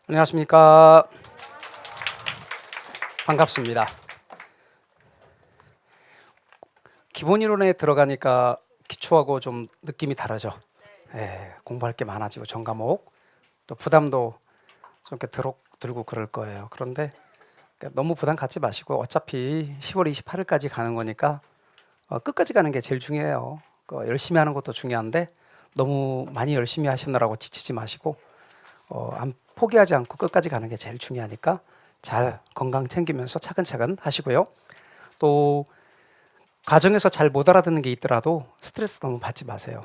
안녕하십니까. 반갑습니다. 기본 이론에 들어가니까 기초하고 좀 느낌이 다르죠. 공부할 게 많아지고 전 과목 또 부담도 좀 이렇게 들고 그럴 거예요. 그런데 너무 부담 갖지 마시고 어차피 10월 28일까지 가는 거니까 끝까지 가는 게 제일 중요해요. 열심히 하는 것도 중요한데 너무 많이 열심히 하시느라고 지치지 마시고 포기하지 않고 끝까지 가는 게 제일 중요하니까 잘 건강 챙기면서 차근차근 하시고요. 또 과정에서 잘 못 알아듣는 게 있더라도 스트레스 너무 받지 마세요.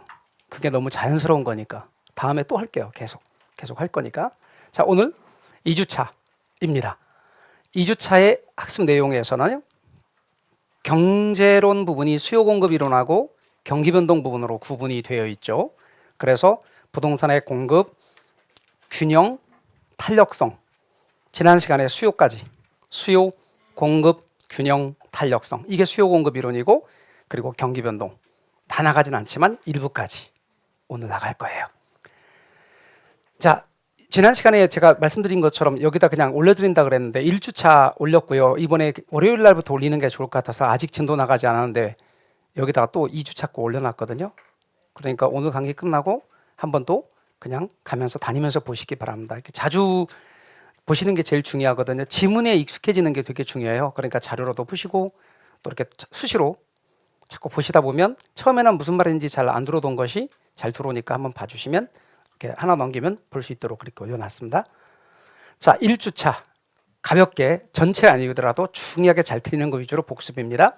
그게 너무 자연스러운 거니까 다음에 또 할게요. 계속 할 거니까. 자, 오늘 2주차입니다. 2주차의 학습 내용에서는 경제론 부분이 수요 공급 이론하고 경기 변동 부분으로 구분이 되어 있죠. 그래서 부동산의 공급, 균형, 탄력성, 지난 시간에 수요까지 수요, 공급, 균형, 탄력성, 이게 수요 공급 이론이고, 그리고 경기 변동 다 나가진 않지만 일부까지 오늘 나갈 거예요. 자, 지난 시간에 제가 말씀드린 것처럼 여기다 그냥 올려드린다 그랬는데 1주차 올렸고요. 이번에 월요일 날부터 올리는 게 좋을 것 같아서 아직 진도 나가지 않았는데 여기다가 또 2주차 거 올려놨거든요. 그러니까 오늘 강의 끝나고 한번 또 그냥 가면서 다니면서 보시기 바랍니다. 이렇게 자주 보시는 게 제일 중요하거든요. 지문에 익숙해지는 게 되게 중요해요. 그러니까 자료로도 보시고 또 이렇게 수시로 자꾸 보시다 보면 처음에는 무슨 말인지 잘 안 들어오던 것이 잘 들어오니까 한번 봐주시면 이렇게 하나 넘기면 볼 수 있도록 그렇게 올려놨습니다. 자, 1주차 가볍게 전체 아니더라도 중요하게 잘 틀리는 거 위주로 복습입니다.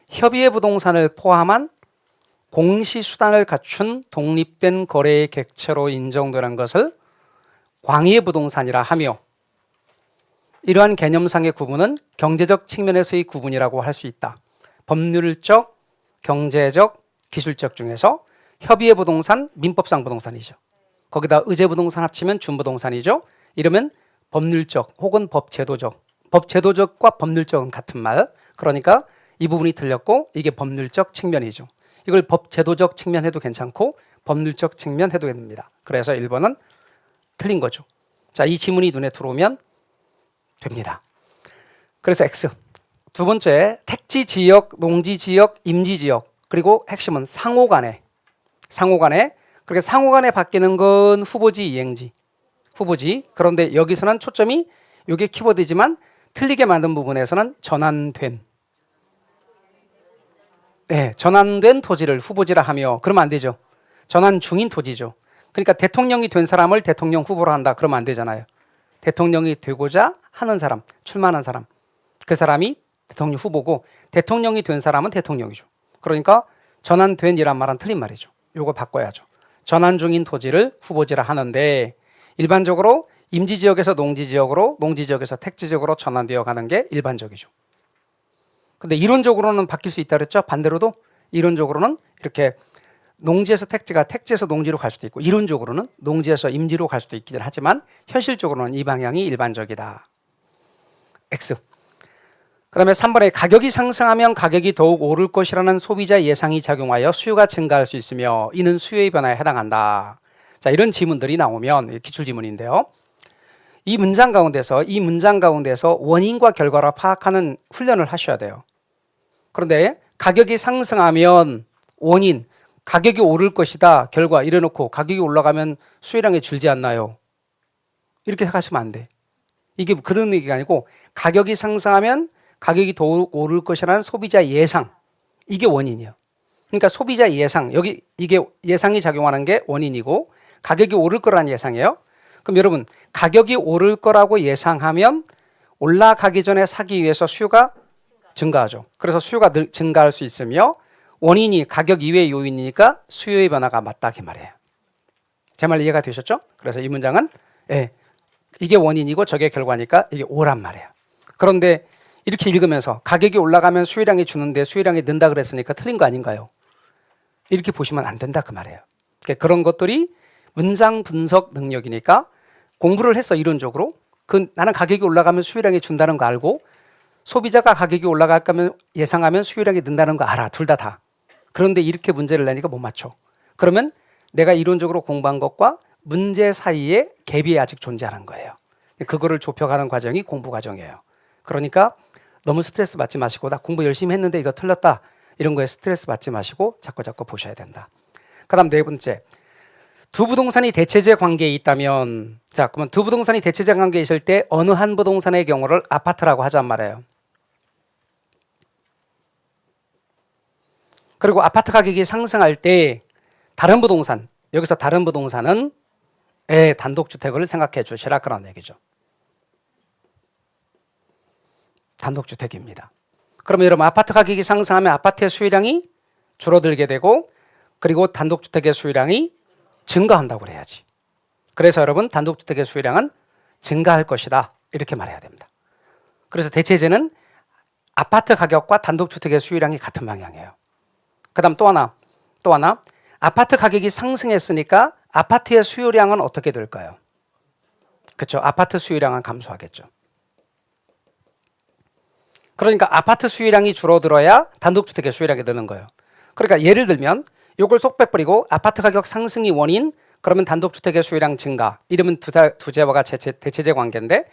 협의의 부동산을 포함한 공시수단을 갖춘 독립된 거래의 객체로 인정되는 것을 광의의 부동산이라 하며, 이러한 개념상의 구분은 경제적 측면에서의 구분이라고 할 수 있다. 법률적, 경제적, 기술적 중에서 협의의 부동산, 민법상 부동산이죠. 거기다 의제 부동산 합치면 준부동산이죠. 이러면 법률적 혹은 법제도적, 법제도적과 법률적은 같은 말. 그러니까 이 부분이 틀렸고 이게 법률적 측면이죠. 이걸 법제도적 측면 해도 괜찮고 법률적 측면 해도 됩니다. 그래서 1번은 틀린 거죠. 자, 이 지문이 눈에 들어오면 됩니다. 그래서 X. 두 번째, 택지 지역, 농지 지역, 임지 지역, 그리고 핵심은 상호 간에. 그렇게 상호 간에 바뀌는 건 후보지, 이행지. 후보지. 그런데 여기서는 초점이, 이게 키워드지만 틀리게 만든 부분에서는 전환된. 전환된 토지를 후보지라 하며, 그러면 안 되죠. 전환 중인 토지죠. 그러니까 대통령이 된 사람을 대통령 후보로 한다. 그러면 안 되잖아요. 대통령이 되고자 하는 사람, 출마하는 사람, 그 사람이 대통령 후보고 대통령이 된 사람은 대통령이죠. 그러니까 전환된이란 말은 틀린 말이죠. 요거 바꿔야죠. 전환 중인 토지를 후보지라 하는데 일반적으로 임지지역에서 농지지역으로, 농지지역에서 택지지역으로 전환되어 가는 게 일반적이죠. 근데 이론적으로는 바뀔 수 있다 그랬죠. 반대로도 이론적으로는 이렇게 농지에서 택지가 택지에서 농지로 갈 수도 있고, 이론적으로는 농지에서 임지로 갈 수도 있긴 하지만 현실적으로는 이 방향이 일반적이다. X. 그다음에 3번에 가격이 상승하면 가격이 더욱 오를 것이라는 소비자 예상이 작용하여 수요가 증가할 수 있으며 이는 수요의 변화에 해당한다. 자, 이런 지문들이 나오면 기출 지문인데요. 이 문장 가운데서 원인과 결과를 파악하는 훈련을 하셔야 돼요. 그런데 가격이 상승하면 원인, 가격이 오를 것이다, 결과 이래놓고 가격이 올라가면 수요량이 줄지 않나요? 이렇게 생각하시면 안 돼. 이게 그런 얘기가 아니고 가격이 상승하면 가격이 더욱 오를 것이라는 소비자 예상, 이게 원인이에요. 그러니까 소비자 예상, 여기 이게 예상이 작용하는 게 원인이고 가격이 오를 거라는 예상이에요. 그럼 여러분, 가격이 오를 거라고 예상하면 올라가기 전에 사기 위해서 수요가 증가하죠. 그래서 수요가 증가할 수 있으며 원인이 가격 이외의 요인이니까 수요의 변화가 맞다, 그 말이에요. 제 말 이해가 되셨죠? 그래서 이 문장은 이게 원인이고 저게 결과니까 이게 오란 말이에요. 그런데 이렇게 읽으면서 가격이 올라가면 수요량이 주는데 수요량이 는다 그랬으니까 틀린 거 아닌가요? 이렇게 보시면 안 된다, 그 말이에요. 그런 것들이 문장 분석 능력이니까 공부를 해서 이론적으로 나는 가격이 올라가면 수요량이 준다는 거 알고 소비자가 가격이 올라갈 거면 예상하면 수요량이 는다는 거 알아. 둘 다. 그런데 이렇게 문제를 내니까 못 맞춰. 그러면 내가 이론적으로 공부한 것과 문제 사이에 갭이 아직 존재하는 거예요. 그거를 좁혀가는 과정이 공부 과정이에요. 그러니까 너무 스트레스 받지 마시고 나 공부 열심히 했는데 이거 틀렸다 이런 거에 스트레스 받지 마시고 자꾸 보셔야 된다. 그다음 네 번째, 두 부동산이 대체재 관계에 있다면, 자 그러면 두 부동산이 대체재 관계에 있을 때 어느 한 부동산의 경우를 아파트라고 하잔 말이에요. 그리고 아파트 가격이 상승할 때 다른 부동산, 여기서 다른 부동산은 단독주택을 생각해 주시라 그런 얘기죠. 단독주택입니다. 그러면 여러분 아파트 가격이 상승하면 아파트의 수요량이 줄어들게 되고 그리고 단독주택의 수요량이 증가한다고 그래야지. 그래서 여러분 단독주택의 수요량은 증가할 것이다 이렇게 말해야 됩니다. 그래서 대체재는 아파트 가격과 단독주택의 수요량이 같은 방향이에요. 그 다음 또 하나 아파트 가격이 상승했으니까 아파트의 수요량은 어떻게 될까요? 그렇죠. 아파트 수요량은 감소하겠죠. 그러니까 아파트 수요량이 줄어들어야 단독주택의 수요량이 느는 거예요. 그러니까 예를 들면 이걸 쏙 빼버리고 아파트 가격 상승이 원인, 그러면 단독주택의 수요량 증가, 이러면 두재와가 대체재 관계인데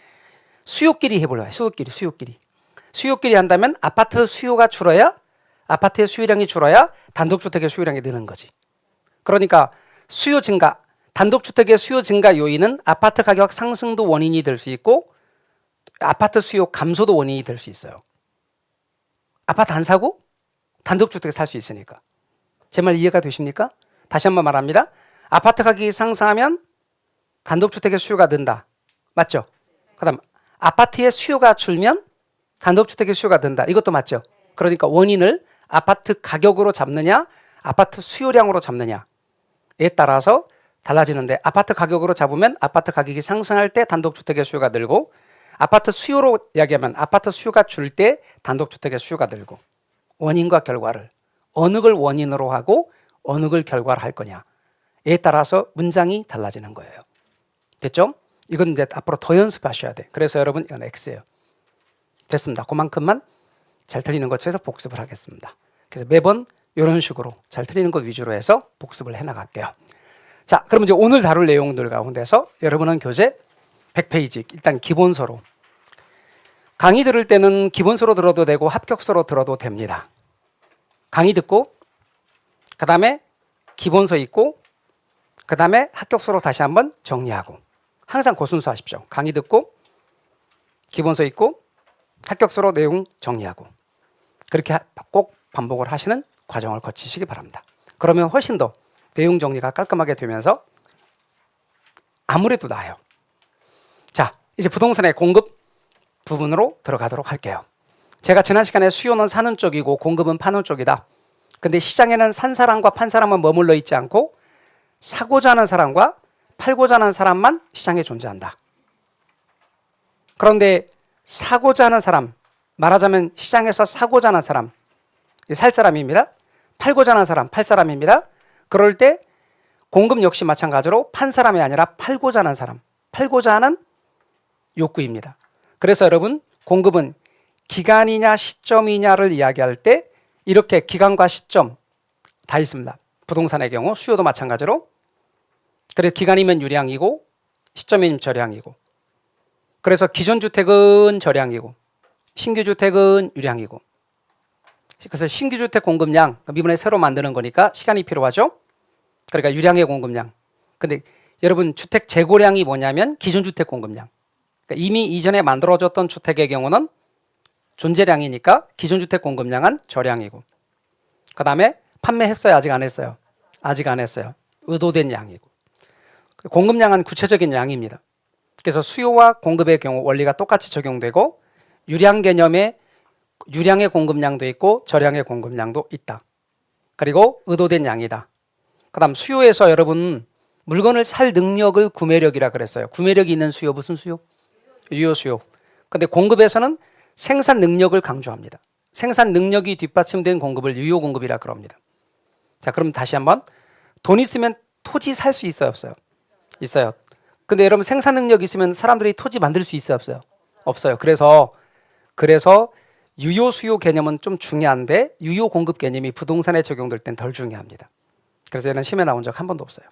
수요끼리 해볼래요. 수요끼리 한다면 아파트 수요가 줄어야, 아파트의 수요량이 줄어야 단독주택의 수요량이 느는 거지. 그러니까 수요 증가, 단독주택의 수요 증가 요인은 아파트 가격 상승도 원인이 될 수 있고 아파트 수요 감소도 원인이 될 수 있어요. 아파트 안 사고 단독주택 살 수 있으니까. 제 말 이해가 되십니까? 다시 한번 말합니다. 아파트 가격이 상승하면 단독주택의 수요가 는다. 맞죠? 그 다음 아파트의 수요가 줄면 단독주택의 수요가 는다. 이것도 맞죠? 그러니까 원인을 아파트 가격으로 잡느냐 아파트 수요량으로 잡느냐에 따라서 달라지는데, 아파트 가격으로 잡으면 아파트 가격이 상승할 때 단독주택의 수요가 늘고 아파트 수요로 이야기하면 아파트 수요가 줄 때 단독주택의 수요가 늘고, 원인과 결과를 어느 걸 원인으로 하고 어느 걸 결과로 할 거냐에 따라서 문장이 달라지는 거예요. 됐죠? 이건 이제 앞으로 더 연습하셔야 돼. 그래서 여러분 이건 X예요. 됐습니다. 그만큼만 잘 틀리는 것 중에서 복습을 하겠습니다. 그래서 매번 이런 식으로 잘 틀리는 것 위주로 해서 복습을 해나갈게요. 자, 그럼 이제 오늘 다룰 내용들 가운데서 여러분은 교재 100페이지 일단 기본서로, 강의 들을 때는 기본서로 들어도 되고 합격서로 들어도 됩니다. 강의 듣고 그 다음에 기본서 읽고 그 다음에 합격서로 다시 한번 정리하고, 항상 그 순서 하십시오. 강의 듣고 기본서 읽고 합격서로 내용 정리하고, 그렇게 꼭 반복을 하시는 과정을 거치시기 바랍니다. 그러면 훨씬 더 내용 정리가 깔끔하게 되면서 아무래도 나아요. 자, 이제 부동산의 공급 부분으로 들어가도록 할게요. 제가 지난 시간에 수요는 사는 쪽이고 공급은 파는 쪽이다. 근데 시장에는 산 사람과 판 사람은 머물러 있지 않고 사고자 하는 사람과 팔고자 하는 사람만 시장에 존재한다. 그런데 사고자 하는 사람, 말하자면 시장에서 사고자 하는 사람, 살 사람입니다. 팔고자 하는 사람, 팔 사람입니다. 그럴 때 공급 역시 마찬가지로 판 사람이 아니라 팔고자 하는 사람, 팔고자 하는 욕구입니다. 그래서 여러분 공급은 기간이냐 시점이냐를 이야기할 때 이렇게 기간과 시점 다 있습니다. 부동산의 경우 수요도 마찬가지로, 그래서 기간이면 유량이고 시점이면 저량이고, 그래서 기존 주택은 저량이고 신규 주택은 유량이고, 그래서 신규 주택 공급량, 이번에 새로 만드는 거니까 시간이 필요하죠. 그러니까 유량의 공급량. 근데 여러분 주택 재고량이 뭐냐면 기존 주택 공급량. 그러니까 이미 이전에 만들어졌던 주택의 경우는 존재량이니까 기존 주택 공급량은 저량이고, 그 다음에 판매했어요? 아직 안 했어요? 아직 안 했어요. 의도된 양이고, 공급량은 구체적인 양입니다. 그래서 수요와 공급의 경우 원리가 똑같이 적용되고, 유량 개념에 유량의 공급량도 있고 저량의 공급량도 있다. 그리고 의도된 양이다. 그 다음 수요에서 여러분 물건을 살 능력을 구매력이라 그랬어요. 구매력이 있는 수요, 무슨 수요? 유효 수요. 근데 공급에서는 생산 능력을 강조합니다. 생산 능력이 뒷받침된 공급을 유효 공급이라 그럽니다. 자, 그럼 다시 한번, 돈 있으면 토지 살 수 있어요, 없어요? 있어요. 근데 여러분 생산 능력 있으면 사람들이 토지 만들 수 있어요, 없어요? 없어요. 그래서 유효 수요 개념은 좀 중요한데 유효 공급 개념이 부동산에 적용될 땐 덜 중요합니다. 그래서 얘는 시험에 나온 적 한 번도 없어요.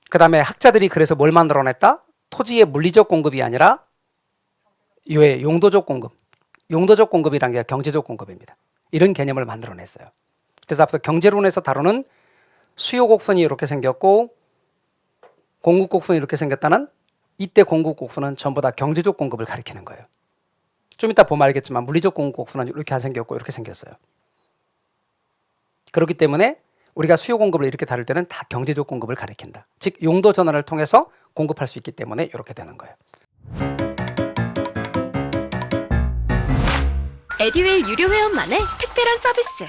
그 다음에 학자들이 그래서 뭘 만들어냈다? 토지의 물리적 공급이 아니라 용도적 공급. 용도적 공급이란 게 경제적 공급입니다. 이런 개념을 만들어냈어요. 그래서 앞서 경제론에서 다루는 수요 곡선이 이렇게 생겼고 공급 곡선이 이렇게 생겼다는 이때 공급 곡선은 전부 다 경제적 공급을 가리키는 거예요. 좀 이따 보면 알겠지만 물리적 공급 곡선은 이렇게 안 생겼고 이렇게 생겼어요. 그렇기 때문에 우리가 수요 공급을 이렇게 다룰 때는 다 경제적 공급을 가리킨다. 즉 용도 전환을 통해서 공급할 수 있기 때문에 이렇게 되는 거예요. 에듀윌 유료 회원만의 특별한 서비스.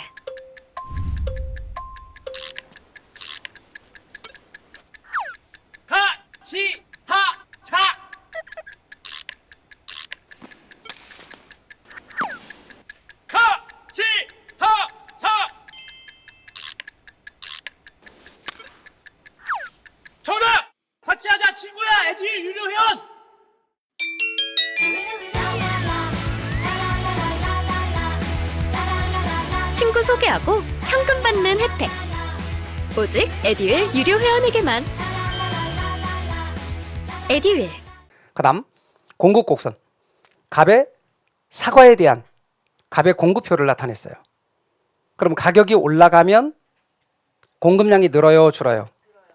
하치하차 하치하차 정답! 같이 하자 친구야 에듀윌 유료 회원! 친구 소개하고 현금 받는 혜택. 오직 에듀윌 유료 회원에게만. 에듀윌. 그다음 공급 곡선. 갑의 사과에 대한 갑의 공급표를 나타냈어요. 그럼 가격이 올라가면 공급량이 늘어요, 줄어요?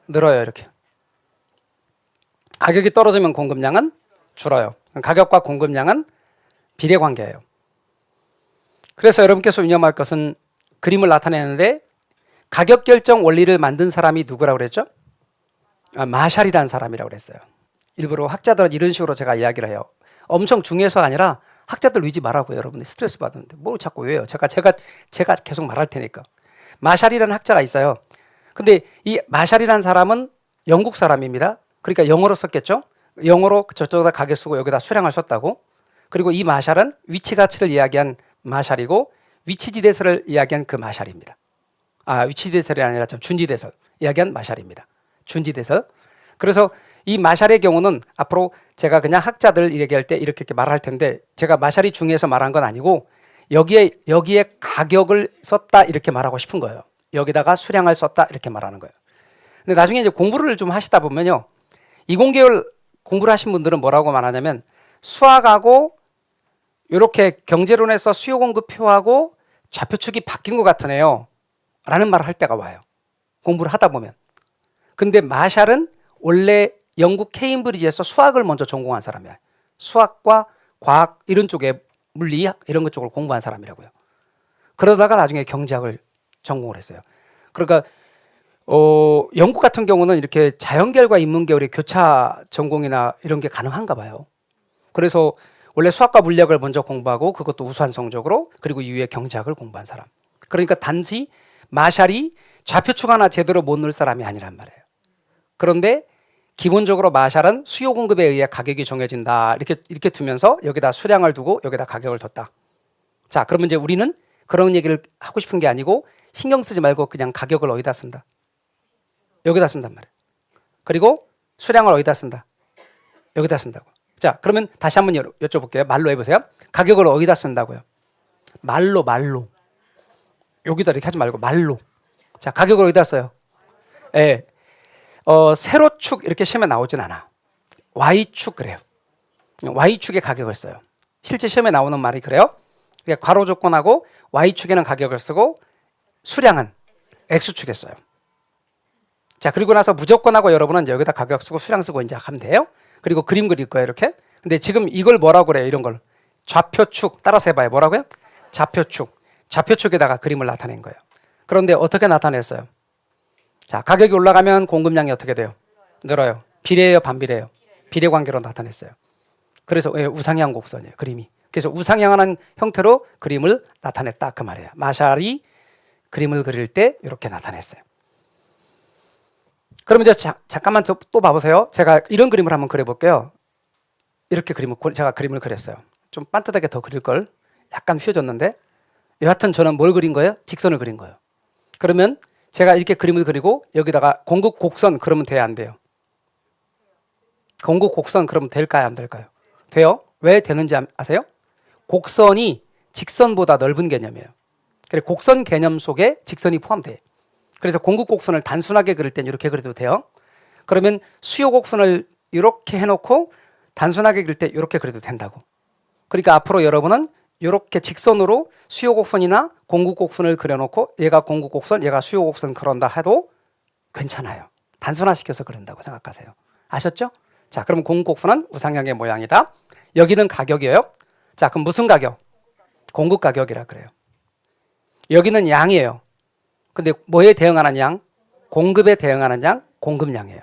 늘어요, 이렇게. 가격이 떨어지면 공급량은 줄어요. 가격과 공급량은 비례 관계예요. 그래서 여러분께서 유념할 것은 그림을 나타내는데 가격 결정 원리를 만든 사람이 누구라고 그랬죠? 마샬이라는 사람이라고 그랬어요. 일부러 학자들은 이런 식으로 제가 이야기를 해요. 엄청 중요해서가 아니라 학자들 위지 말라고요. 여러분이 스트레스 받는데 뭘 자꾸 왜요? 제가 계속 말할 테니까. 마샬이라는 학자가 있어요. 근데 이 마샬이라는 사람은 영국 사람입니다. 그러니까 영어로 썼겠죠? 영어로 저쪽에다 가격 쓰고 여기다 수량을 썼다고. 그리고 이 마샬은 위치 가치를 이야기한 마샬이고 위치지대설을 이야기한 그 마샬입니다. 위치지대설이 아니라 준지대설 이야기한 마샬입니다. 준지대설. 그래서 이 마샬의 경우는 앞으로 제가 그냥 학자들 얘기할 때 이렇게 말할 텐데 제가 마샬이 중요해서 말한 건 아니고 여기에 가격을 썼다 이렇게 말하고 싶은 거예요. 여기다가 수량을 썼다 이렇게 말하는 거예요. 근데 나중에 이제 공부를 좀 하시다 보면요. 이공계열 공부를 하신 분들은 뭐라고 말하냐면 수학하고 이렇게 경제론에서 수요 공급표하고 좌표축이 바뀐 것 같으네요 라는 말을 할 때가 와요. 공부를 하다 보면. 근데 마샬은 원래 영국 케임브리지에서 수학을 먼저 전공한 사람이에요. 수학과 과학 이런 쪽에 물리학 이런 것 쪽을 공부한 사람이라고요. 그러다가 나중에 경제학을 전공을 했어요. 그러니까 영국 같은 경우는 이렇게 자연계열과 인문계열의 교차 전공이나 이런 게 가능한가 봐요. 그래서 원래 수학과 물리학을 먼저 공부하고 그것도 우수한 성적으로 그리고 이후에 경제학을 공부한 사람. 그러니까 단지 마샬이 좌표축 하나 제대로 못 넣을 사람이 아니란 말이에요. 그런데 기본적으로 마샬은 수요 공급에 의해 가격이 정해진다. 이렇게 두면서 여기다 수량을 두고 여기다 가격을 뒀다. 자, 그러면 이제 우리는 그런 얘기를 하고 싶은 게 아니고 신경 쓰지 말고 그냥 가격을 어디다 쓴다. 여기다 쓴단 말이에요. 그리고 수량을 어디다 쓴다. 여기다 쓴다고. 자, 그러면 다시 한번 여쭤볼게요. 말로 해보세요. 가격을 어디다 쓴다고요? 말로. 여기다 이렇게 하지 말고 말로. 자, 가격을 어디다 써요? 예. 세로축 이렇게 시험에 나오진 않아. Y축 그래요. Y축에 가격을 써요. 실제 시험에 나오는 말이 그래요. 그러니까 괄호 조건하고 Y축에는 가격을 쓰고 수량은 X축에 써요. 자, 그리고 나서 무조건하고 여러분은 이제 여기다 가격 쓰고 수량 쓰고 이제 하면 돼요. 그리고 그림 그릴 거예요, 이렇게. 근데 지금 이걸 뭐라고 그래요, 이런 걸? 좌표축. 따라서 해봐요. 뭐라고요? 좌표축. 좌표축에다가 그림을 나타낸 거예요. 그런데 어떻게 나타냈어요? 자, 가격이 올라가면 공급량이 어떻게 돼요? 늘어요. 비례해요, 반비례해요? 비례 관계로 나타냈어요. 그래서 우상향 곡선이에요, 그림이. 그래서 우상향하는 형태로 그림을 나타냈다 그 말이에요. 마샬이 그림을 그릴 때 이렇게 나타냈어요. 그럼 이제 잠깐만 또 봐보세요. 제가 이런 그림을 한번 그려볼게요. 이렇게 제가 그림을 그렸어요. 좀 반듯하게 더 그릴 걸. 약간 휘어졌는데 여하튼 저는 뭘 그린 거예요? 직선을 그린 거예요. 그러면 제가 이렇게 그림을 그리고 여기다가 공급 곡선 그러면 돼요, 안 돼요? 공급 곡선 그러면 될까요, 안 될까요? 돼요. 왜 되는지 아세요? 곡선이 직선보다 넓은 개념이에요. 그래서 곡선 개념 속에 직선이 포함돼요. 그래서 공급 곡선을 단순하게 그릴 때는 이렇게 그려도 돼요. 그러면 수요 곡선을 이렇게 해놓고 단순하게 그릴 때 이렇게 그려도 된다고. 그러니까 앞으로 여러분은 이렇게 직선으로 수요 곡선이나 공급 곡선을 그려놓고 얘가 공급 곡선, 얘가 수요 곡선 그런다 해도 괜찮아요. 단순화시켜서 그린다고 생각하세요. 아셨죠? 자, 그럼 공급 곡선은 우상향의 모양이다. 여기는 가격이에요. 자, 그럼 무슨 가격? 공급 가격이라 그래요. 여기는 양이에요. 근데 뭐에 대응하는 양? 공급에 대응하는 양, 공급량이에요.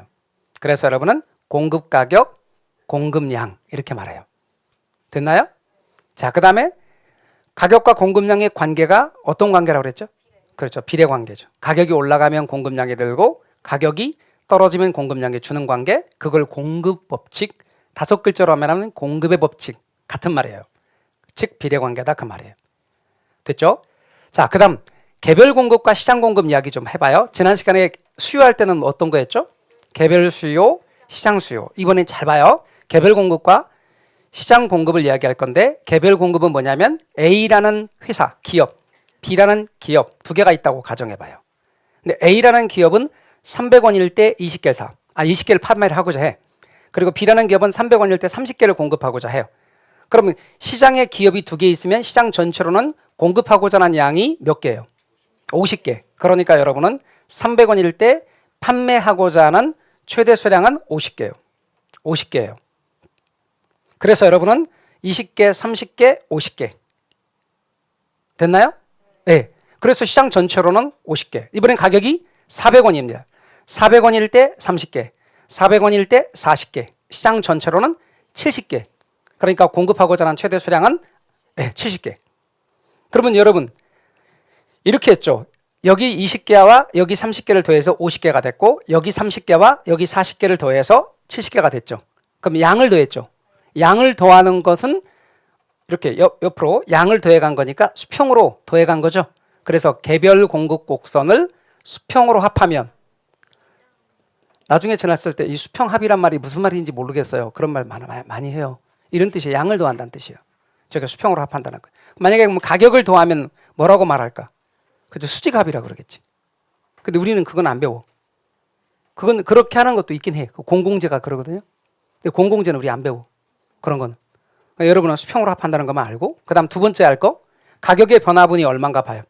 그래서 여러분은 공급 가격, 공급량 이렇게 말해요. 됐나요? 자, 그 다음에 가격과 공급량의 관계가 어떤 관계라고 그랬죠? 그렇죠. 비례 관계죠. 가격이 올라가면 공급량이 늘고 가격이 떨어지면 공급량이 주는 관계, 그걸 공급 법칙, 5글자로 하면 공급의 법칙 같은 말이에요. 즉 비례 관계다 그 말이에요. 됐죠? 자, 그 다음 개별 공급과 시장 공급 이야기 좀 해봐요. 지난 시간에 수요할 때는 어떤 거 했죠? 개별 수요, 시장 수요. 이번엔 잘 봐요. 개별 공급과 시장 공급을 이야기할 건데 개별 공급은 뭐냐면 A라는 회사, 기업, B라는 기업 두 개가 있다고 가정해봐요. 근데 A라는 기업은 300원일 때 20개를 사. 20개를 판매를 하고자 해. 그리고 B라는 기업은 300원일 때 30개를 공급하고자 해요. 그러면 시장에 기업이 두 개 있으면 시장 전체로는 공급하고자 하는 양이 몇 개예요? 50개. 그러니까 여러분은 300원일 때 판매하고자 하는 최대 수량은 50개예요. 50개예요. 그래서 여러분은 20개, 30개, 50개. 됐나요? 네. 그래서 시장 전체로는 50개. 이번엔 가격이 400원입니다. 400원일 때 30개, 400원일 때 40개. 시장 전체로는 70개. 그러니까 공급하고자 하는 최대 수량은 70개. 그러면 여러분 이렇게 했죠. 여기 20개와 여기 30개를 더해서 50개가 됐고 여기 30개와 여기 40개를 더해서 70개가 됐죠. 그럼 양을 더했죠. 양을 더하는 것은 이렇게 옆으로 양을 더해간 거니까 수평으로 더해간 거죠. 그래서 개별 공급 곡선을 수평으로 합하면 나중에 지났을 때 이 수평 합이란 말이 무슨 말인지 모르겠어요. 그런 말 많이 해요. 이런 뜻이에요. 양을 더한다는 뜻이에요. 저게 수평으로 합한다는 거예요. 만약에 가격을 더하면 뭐라고 말할까? 그죠? 수직합이라 그러겠지. 근데 우리는 그건 안 배워. 그건 그렇게 하는 것도 있긴 해. 공공재가 그러거든요. 근데 공공재는 우리 안 배워. 그런 건. 그러니까 여러분은 수평으로 합한다는 것만 알고 그 다음 두 번째 알 거 가격의 변화분이 얼마인가 봐요.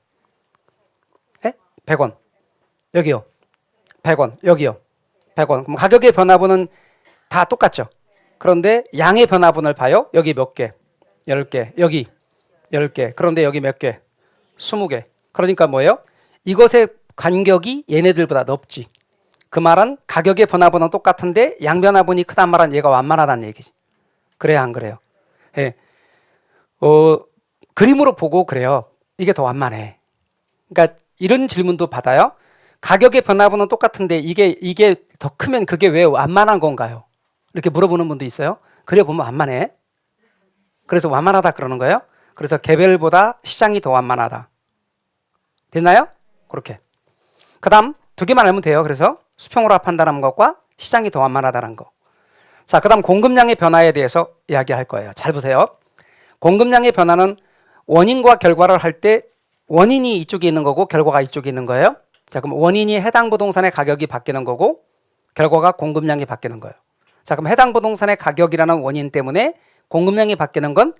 100원. 여기요. 100원. 여기요. 100원. 그럼 가격의 변화분은 다 똑같죠. 그런데 양의 변화분을 봐요. 여기 몇 개? 10개. 여기 10개. 그런데 여기 몇 개? 20개. 그러니까 뭐예요? 이것의 간격이 얘네들보다 넓지. 그 말은 가격의 변화분은 똑같은데 양 변화분이 크단 말은 얘가 완만하다는 얘기지. 그래야 안 그래요? 예. 그림으로 보고 그래요. 이게 더 완만해. 그러니까 이런 질문도 받아요. 가격의 변화분은 똑같은데 이게 더 크면 그게 왜 완만한 건가요? 이렇게 물어보는 분도 있어요. 그래 보면 완만해. 그래서 완만하다 그러는 거예요. 그래서 개별보다 시장이 더 완만하다. 됐나요? 그렇게. 그 다음 두 개만 알면 돼요. 그래서 수평으로 합한다는 것과 시장이 더 완만하다는 거. 자, 그 다음 공급량의 변화에 대해서 이야기할 거예요. 잘 보세요. 공급량의 변화는 원인과 결과를 할 때 원인이 이쪽에 있는 거고 결과가 이쪽에 있는 거예요. 자, 그럼 원인이 해당 부동산의 가격이 바뀌는 거고 결과가 공급량이 바뀌는 거예요. 자, 그럼 해당 부동산의 가격이라는 원인 때문에 공급량이 바뀌는 건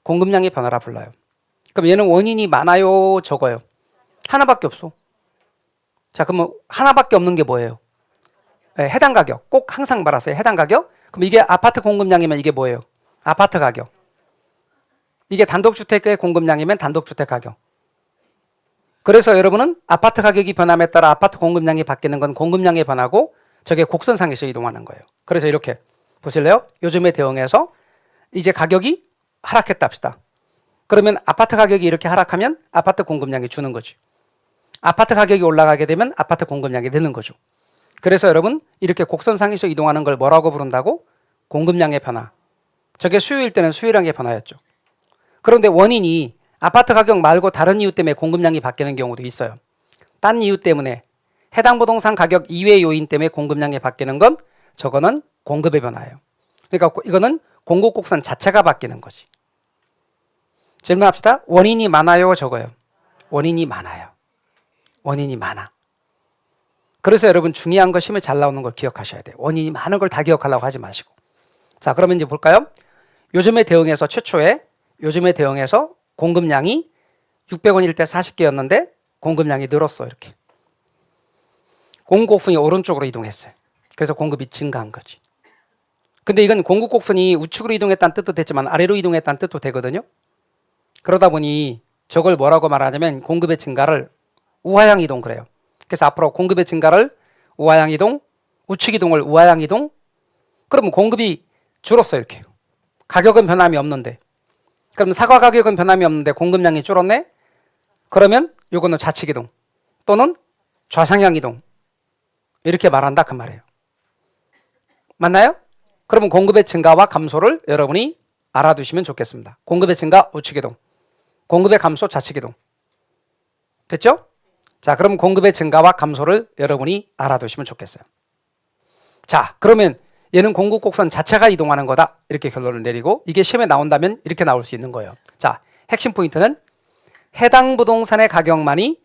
공급량의 변화라 불러요. 그럼 얘는 원인이 많아요, 적어요? 하나밖에 없어. 자, 그러면 하나밖에 없는 게 뭐예요? 해당 가격. 꼭 항상 말하세요. 해당 가격. 그럼 이게 아파트 공급량이면 이게 뭐예요? 아파트 가격. 이게 단독주택의 공급량이면 단독주택 가격. 그래서 여러분은 아파트 가격이 변함에 따라 아파트 공급량이 바뀌는 건 공급량의 변화고 저게 곡선상에서 이동하는 거예요. 그래서 이렇게 보실래요? 요즘에 대응해서 이제 가격이 하락했다 합시다. 그러면 아파트 가격이 이렇게 하락하면 아파트 공급량이 주는 거지. 아파트 가격이 올라가게 되면 아파트 공급량이 느는 거죠. 그래서 여러분 이렇게 곡선상에서 이동하는 걸 뭐라고 부른다고? 공급량의 변화. 저게 수요일 때는 수요량의 변화였죠. 그런데 원인이 아파트 가격 말고 다른 이유 때문에 공급량이 바뀌는 경우도 있어요. 딴 이유 때문에 해당 부동산 가격 이외의 요인 때문에 공급량이 바뀌는 건 저거는 공급의 변화예요. 그러니까 이거는 공급 곡선 자체가 바뀌는 거지. 질문합시다. 원인이 많아요, 적어요? 원인이 많아요. 원인이 많아. 그래서 여러분 중요한 거 시험에 잘 나오는 걸 기억하셔야 돼요. 원인이 많은 걸 다 기억하려고 하지 마시고. 자, 그러면 이제 볼까요? 요즘에 대응해서 요즘에 대응해서 공급량이 600원일 때 40개였는데 공급량이 늘었어. 이렇게. 공급곡선이 오른쪽으로 이동했어요. 그래서 공급이 증가한 거지. 근데 이건 공급곡선이 우측으로 이동했다는 뜻도 됐지만 아래로 이동했다는 뜻도 되거든요. 그러다 보니 저걸 뭐라고 말하냐면 공급의 증가를 우하향 이동 그래요. 그래서 앞으로 공급의 증가를 우하향 이동, 우측 이동을 우하향 이동. 그러면 공급이 줄었어요. 이렇게. 가격은 변함이 없는데. 그럼 사과 가격은 변함이 없는데 공급량이 줄었네? 그러면 요거는 좌측 이동 또는 좌상향 이동. 이렇게 말한다 그 말이에요. 맞나요? 그러면 공급의 증가와 감소를 여러분이 알아두시면 좋겠습니다. 공급의 증가 우측 이동, 공급의 감소 좌측 이동. 됐죠? 자, 그럼 공급의 증가와 감소를 여러분이 알아두시면 좋겠어요. 자, 그러면 얘는 공급곡선 자체가 이동하는 거다. 이렇게 결론을 내리고 이게 시험에 나온다면 이렇게 나올 수 있는 거예요. 자, 핵심 포인트는 해당 부동산의 가격만이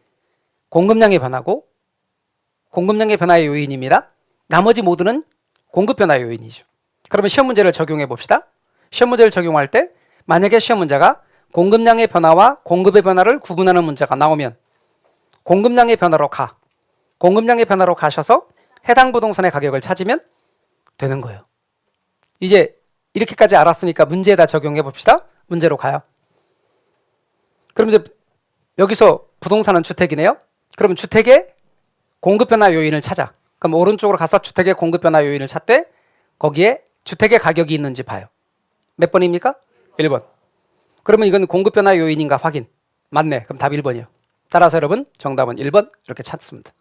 공급량의 변화고 공급량의 변화의 요인입니다. 나머지 모두는 공급 변화의 요인이죠. 그러면 시험 문제를 적용해 봅시다. 시험 문제를 적용할 때 만약에 시험 문제가 공급량의 변화와 공급의 변화를 구분하는 문제가 나오면 공급량의 변화로 공급량의 변화로 가셔서 해당 부동산의 가격을 찾으면 되는 거예요. 이제 이렇게까지 알았으니까 문제에다 적용해 봅시다. 문제로 가요. 그럼 이제 여기서 부동산은 주택이네요. 그러면 주택의 공급 변화 요인을 찾아. 그럼 오른쪽으로 가서 주택의 공급 변화 요인을 찾되 거기에 주택의 가격이 있는지 봐요. 몇 번입니까? 1번. 그러면 이건 공급 변화 요인인가 확인. 맞네. 그럼 답 1번이요. 따라서 여러분 정답은 1번 이렇게 찾습니다.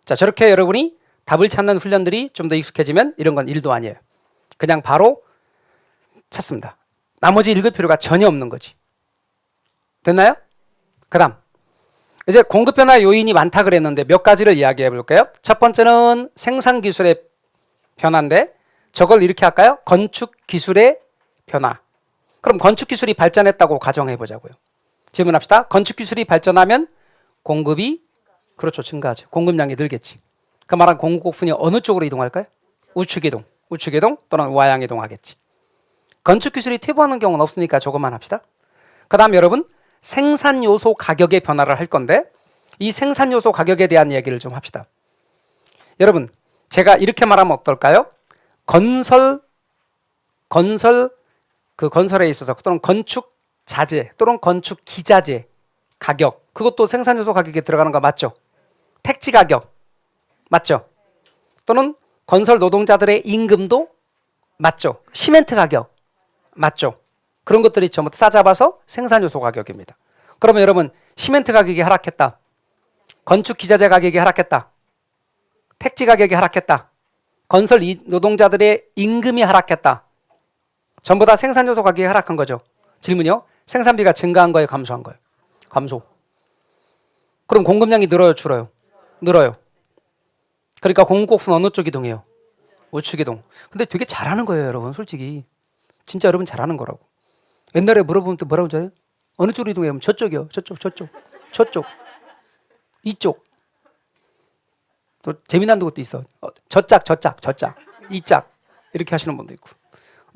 자, 저렇게 여러분이 답을 찾는 훈련들이 좀 더 익숙해지면 이런 건 1도 아니에요. 그냥 바로 찾습니다. 나머지 읽을 필요가 전혀 없는 거지. 됐나요? 그 다음 이제 공급 변화 요인이 많다 그랬는데 몇 가지를 이야기해 볼까요? 첫 번째는 생산 기술의 변화인데 저걸 이렇게 할까요? 건축 기술의 변화. 그럼 건축 기술이 발전했다고 가정해 보자고요. 질문합시다. 건축 기술이 발전하면 공급이 그렇죠. 증가하죠. 공급량이 늘겠지. 그 말한 공급곡선이 어느 쪽으로 이동할까요? 우측 이동 또는 우하향 이동하겠지. 건축 기술이 퇴보하는 경우는 없으니까 저것만 합시다. 그 다음 여러분 생산 요소 가격의 변화를 할 건데 이 생산 요소 가격에 대한 얘기를 좀 합시다. 여러분 제가 이렇게 말하면 어떨까요? 건설에 있어서 또는 건축 자재 또는 건축 기자재 가격 그것도 생산 요소 가격에 들어가는 거 맞죠? 택지 가격 맞죠? 또는 건설 노동자들의 임금도 맞죠? 시멘트 가격 맞죠? 그런 것들이 전부 싸잡아서 생산 요소 가격입니다. 그러면 여러분 시멘트 가격이 하락했다. 건축 기자재 가격이 하락했다. 택지 가격이 하락했다. 건설 노동자들의 임금이 하락했다. 전부 다 생산 요소 가격이 하락한 거죠. 질문이요. 생산비가 증가한 거예요, 감소한 거예요? 감소. 그럼 공급량이 늘어요, 줄어요? 늘어요. 그러니까 공급곡선 어느 쪽 이동해요? 우측 이동. 근데 되게 잘하는 거예요, 여러분. 솔직히. 진짜 여러분 잘하는 거라고. 옛날에 물어보면 또 뭐라고 하잖아요? 어느 쪽으로 이동해요? 저쪽이요. 저쪽. 이쪽. 또 재미난 것도 있어. 저짝. 이짝. 이렇게 하시는 분도 있고.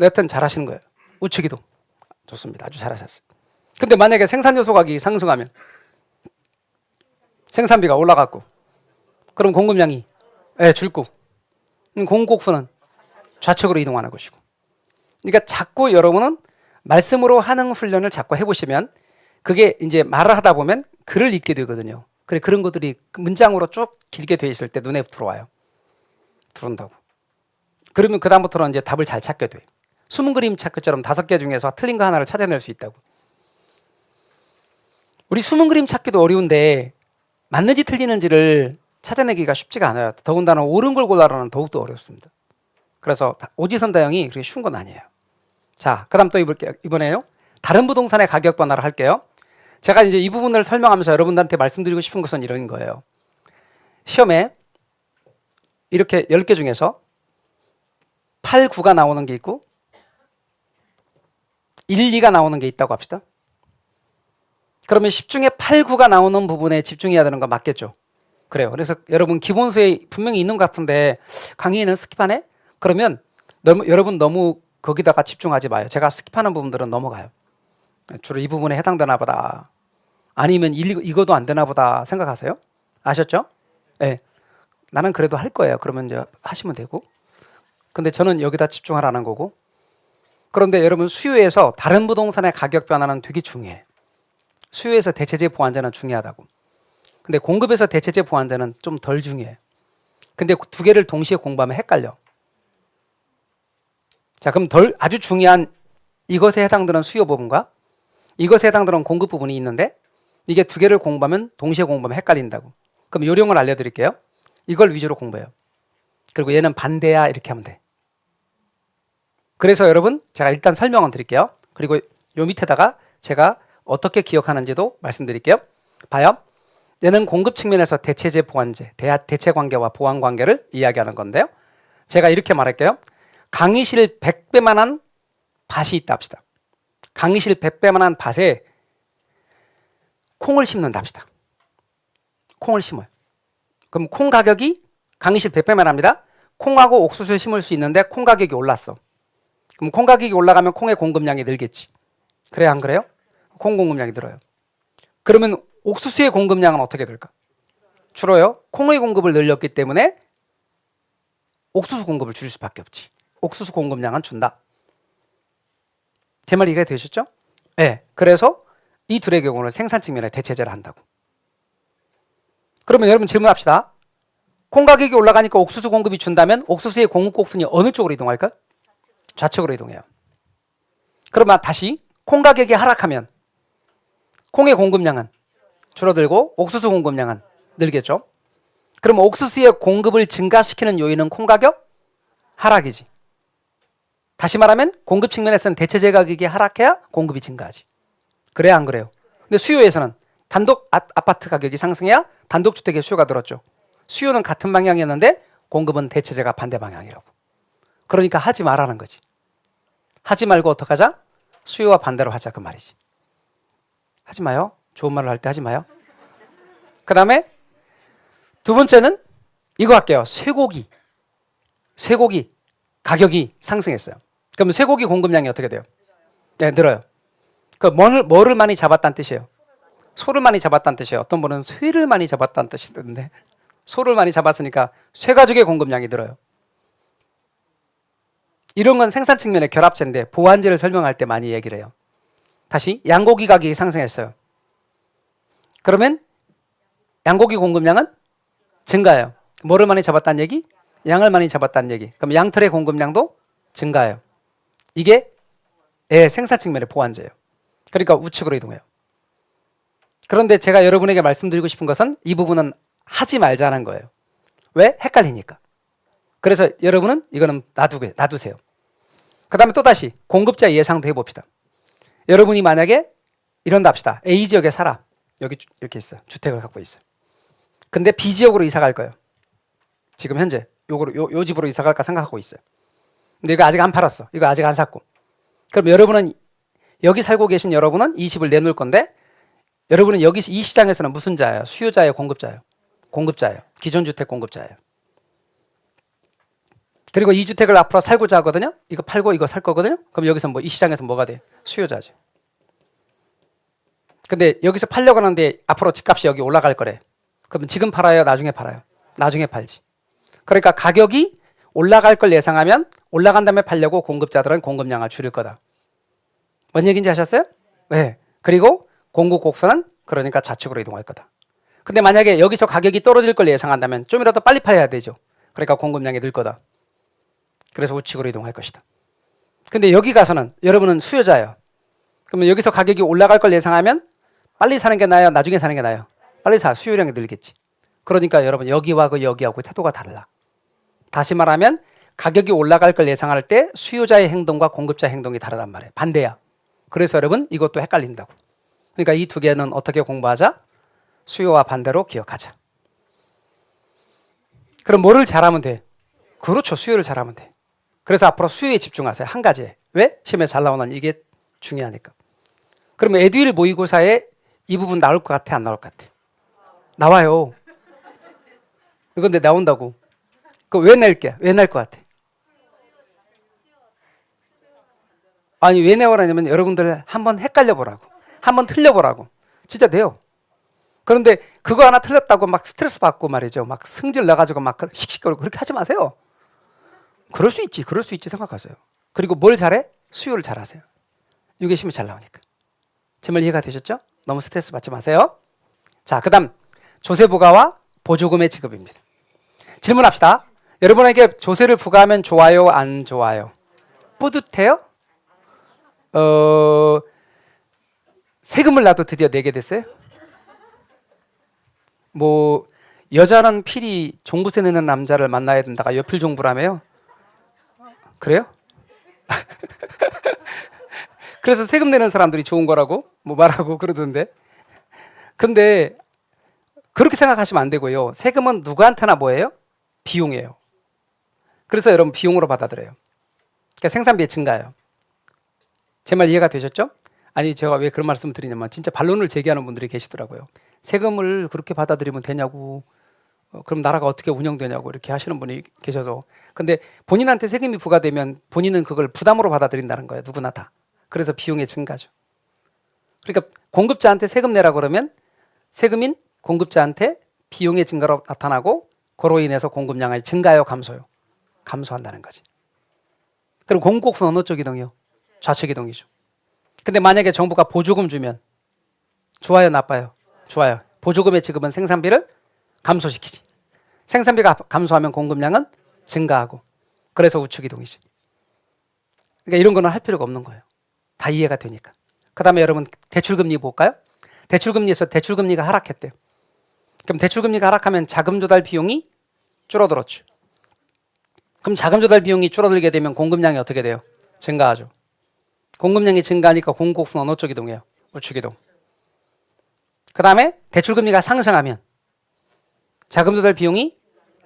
여튼 잘하시는 거예요. 우측 이동. 좋습니다. 아주 잘하셨어요. 근데 만약에 생산 요소 가격이 상승하면 생산비가 올라갔고 그럼 공급량이 줄고 공급곡선은 좌측으로 이동하는 것이고. 그러니까 자꾸 여러분은 말씀으로 하는 훈련을 자꾸 해보시면 그게 이제 말을 하다 보면 글을 읽게 되거든요. 그래 그런 것들이 문장으로 쭉 길게 돼 있을 때 눈에 들어와요. 들어온다고. 그러면 그 다음부터는 이제 답을 잘 찾게 돼. 숨은 그림 찾기처럼 5개 중에서 틀린 거 하나를 찾아낼 수 있다고. 우리 숨은 그림 찾기도 어려운데 맞는지 틀리는지를 찾아내기가 쉽지가 않아요. 더군다나 옳은 걸 골라라는 더욱더 어렵습니다. 그래서 오지선다형이 그렇게 쉬운 건 아니에요. 자, 그 다음 또 이번에요. 다른 부동산의 가격 변화를 할게요. 제가 이제 이 부분을 설명하면서 여러분들한테 말씀드리고 싶은 것은 이런 거예요. 시험에 이렇게 10개 중에서 8, 9가 나오는 게 있고 1, 2가 나오는 게 있다고 합시다. 그러면 10 중에 8, 9가 나오는 부분에 집중해야 되는 거 맞겠죠? 그래요. 그래서 여러분 기본수에 분명히 있는 것 같은데 강의는 스킵하네? 그러면 여러분 너무 거기다가 집중하지 마요. 제가 스킵하는 부분들은 넘어가요. 주로 이 부분에 해당되나 보다. 아니면 이거도 안 되나 보다 생각하세요. 아셨죠? 네. 나는 그래도 할 거예요. 그러면 이제 하시면 되고. 근데 저는 여기다 집중하라는 거고. 그런데 여러분 수요에서 다른 부동산의 가격 변화는 되게 중요해. 수요에서 대체재 보완제는 중요하다고. 근데 공급에서 대체재 보완제는 좀 덜 중요해. 근데 두 개를 동시에 공부하면 헷갈려. 자, 그럼 아주 중요한 이것에 해당되는 수요 부분과 이것에 해당되는 공급 부분이 있는데 이게 두 개를 공부하면 동시에 공부하면 헷갈린다고. 그럼 요령을 알려드릴게요. 이걸 위주로 공부해요. 그리고 얘는 반대야 이렇게 하면 돼. 그래서 여러분 제가 일단 설명을 드릴게요. 그리고 요 밑에다가 제가 어떻게 기억하는지도 말씀드릴게요. 봐요. 얘는 공급 측면에서 대체재 보완제, 대체 관계와 보완 관계를 이야기하는 건데요. 제가 이렇게 말할게요. 강의실 100배만한 밭이 있다 합시다. 강의실 100배만한 밭에 콩을 심는다 합시다. 콩을 심어요. 그럼 콩 가격이 강의실 100배만 합니다. 콩하고 옥수수를 심을 수 있는데 콩 가격이 올랐어. 그럼 콩 가격이 올라가면 콩의 공급량이 늘겠지. 그래요, 안 그래요? 콩 공급량이 늘어요. 그러면 옥수수의 공급량은 어떻게 될까? 줄어요. 콩의 공급을 늘렸기 때문에 옥수수 공급을 줄일 수밖에 없지. 옥수수 공급량은 준다. 제 말 이해가 되셨죠? 네. 그래서 이 둘의 경우는 생산 측면에 대체제를 한다고. 그러면 여러분 질문합시다. 콩 가격이 올라가니까 옥수수 공급이 준다면 옥수수의 공급 곡선이 어느 쪽으로 이동할까? 좌측으로 이동해요. 그러면 다시 콩 가격이 하락하면 콩의 공급량은 줄어들고 옥수수 공급량은 늘겠죠. 그럼 옥수수의 공급을 증가시키는 요인은 콩 가격? 하락이지. 다시 말하면 공급 측면에서는 대체재 가격이 하락해야 공급이 증가하지. 그래야 안 그래요? 근데 수요에서는 단독 아파트 가격이 상승해야 단독주택의 수요가 늘었죠. 수요는 같은 방향이었는데 공급은 대체재가 반대 방향이라고. 그러니까 하지 말라는 거지. 하지 말고 어떡하자? 수요와 반대로 하자 그 말이지. 하지 마요. 좋은 말을 할 때 하지 마요. 그 다음에 두 번째는 이거 할게요. 쇠고기 가격이 상승했어요. 그럼 쇠고기 공급량이 어떻게 돼요? 네, 늘어요. 그 뭐를 많이 잡았다는 뜻이에요? 소를 많이 잡았다는 뜻이에요. 어떤 분은 쇠를 많이 잡았다는 뜻이던데 소를 많이 잡았으니까 쇠가죽의 공급량이 늘어요. 이런 건 생산 측면의 결합체인데 보완제를 설명할 때 많이 얘기를 해요. 다시 양고기 가격이 상승했어요. 그러면 양고기 공급량은 증가해요. 뭐를 많이 잡았다는 얘기? 양을 많이 잡았다는 얘기. 그럼 양털의 공급량도 증가해요. 이게 생산 측면의 보완제예요. 그러니까 우측으로 이동해요. 그런데 제가 여러분에게 말씀드리고 싶은 것은 이 부분은 하지 말자는 거예요. 왜? 헷갈리니까. 그래서 여러분은 이거는 놔두세요. 그 다음에 또다시 공급자 예상도 해봅시다. 여러분이 만약에 이런다 합시다. A 지역에 살아. 여기 이렇게 있어요. 주택을 갖고 있어요. 근데 B 지역으로 이사 갈 거예요. 지금 현재 요 집으로 이사 갈까 생각하고 있어요. 근데 이거 아직 안 팔았어. 이거 아직 안 샀고. 그럼 여러분은 여기 살고 계신 여러분은 이 집을 내놓을 건데 여러분은 여기 이 시장에서는 무슨 자예요? 수요자예요? 공급자예요? 공급자예요. 기존 주택 공급자예요. 그리고 이 주택을 앞으로 살고자 하거든요. 이거 팔고 이거 살 거거든요. 그럼 여기서 이 시장에서 뭐가 돼? 수요자죠. 근데 여기서 팔려고 하는데 앞으로 집값이 여기 올라갈 거래. 그럼 지금 팔아요? 나중에 팔아요? 나중에 팔지. 그러니까 가격이 올라갈 걸 예상하면 올라간 다음에 팔려고 공급자들은 공급량을 줄일 거다. 뭔 얘기인지 아셨어요? 네. 그리고 공급 곡선은 그러니까 좌측으로 이동할 거다. 근데 만약에 여기서 가격이 떨어질 걸 예상한다면 좀이라도 빨리 팔아야 되죠. 그러니까 공급량이 늘 거다. 그래서 우측으로 이동할 것이다. 근데 여기 가서는 여러분은 수요자예요. 그러면 여기서 가격이 올라갈 걸 예상하면 빨리 사는 게 나아요? 나중에 사는 게 나아요? 빨리 사. 수요량이 늘겠지. 그러니까 여러분 여기와 여기하고 태도가 달라. 다시 말하면 가격이 올라갈 걸 예상할 때 수요자의 행동과 공급자의 행동이 다르단 말이에요. 반대야. 그래서 여러분 이것도 헷갈린다고. 그러니까 이 두 개는 어떻게 공부하자? 수요와 반대로 기억하자. 그럼 뭐를 잘하면 돼? 그렇죠. 수요를 잘하면 돼. 그래서 앞으로 수요에 집중하세요. 한 가지에. 왜? 시험에 잘 나오는 이게 중요하니까. 그러면 에듀윌 모의고사에 이 부분 나올 것 같아? 안 나올 것 같아? 나와요. 이건 내 나온다고. 그 왜 낼게? 왜 낼 것 같아? 아니 왜 내오라냐면 여러분들 한번 헷갈려 보라고. 한번 틀려 보라고. 진짜 돼요. 그런데 그거 하나 틀렸다고 막 스트레스 받고 말이죠. 막 승질 나가지고 막 씩씩거리고 그렇게 하지 마세요. 그럴 수 있지. 그럴 수 있지 생각하세요. 그리고 뭘 잘해? 수요를 잘하세요. 유계심이 잘 나오니까. 제 말 이해가 되셨죠? 너무 스트레스 받지 마세요. 자, 그 다음 조세부과와 보조금의 지급입니다. 질문합시다. 여러분에게 조세를 부과하면 좋아요, 안 좋아요? 뿌듯해요? 세금을 나도 드디어 내게 됐어요? 뭐 여자는 필히 종부세 내는 남자를 만나야 된다가 여필 종부라며요? 그래요? 그래서 세금 내는 사람들이 좋은 거라고 뭐 말하고 그러던데. 근데 그렇게 생각하시면 안 되고요. 세금은 누구한테나 뭐예요? 비용이에요. 그래서 여러분 비용으로 받아들여요. 그러니까 생산비의 증가예요. 제 말 이해가 되셨죠? 아니 제가 왜 그런 말씀을 드리냐면 진짜 반론을 제기하는 분들이 계시더라고요. 세금을 그렇게 받아들이면 되냐고. 그럼 나라가 어떻게 운영되냐고 이렇게 하시는 분이 계셔서. 근데 본인한테 세금이 부과되면 본인은 그걸 부담으로 받아들인다는 거예요. 누구나 다. 그래서 비용의 증가죠. 그러니까 공급자한테 세금 내라 그러면 세금인 공급자한테 비용의 증가로 나타나고 그로 인해서 공급량이 증가요, 감소요? 감소한다는 거지. 그럼 공급국수는 어느 쪽 이동이요? 좌측 이동이죠. 근데 만약에 정부가 보조금 주면 좋아요, 나빠요? 좋아요. 보조금의 지급은 생산비를 감소시키지. 생산비가 감소하면 공급량은 증가하고 그래서 우측 이동이지. 그러니까 이런 거는 할 필요가 없는 거예요. 다 이해가 되니까. 그 다음에 여러분 대출금리 볼까요? 대출금리에서 대출금리가 하락했대요. 그럼 대출금리가 하락하면 자금 조달 비용이 줄어들었죠. 그럼 자금 조달 비용이 줄어들게 되면 공급량이 어떻게 돼요? 증가하죠. 공급량이 증가하니까 공급국수는 어느 쪽 이동해요? 우측 이동. 그 다음에 대출금리가 상승하면 자금 조달 비용이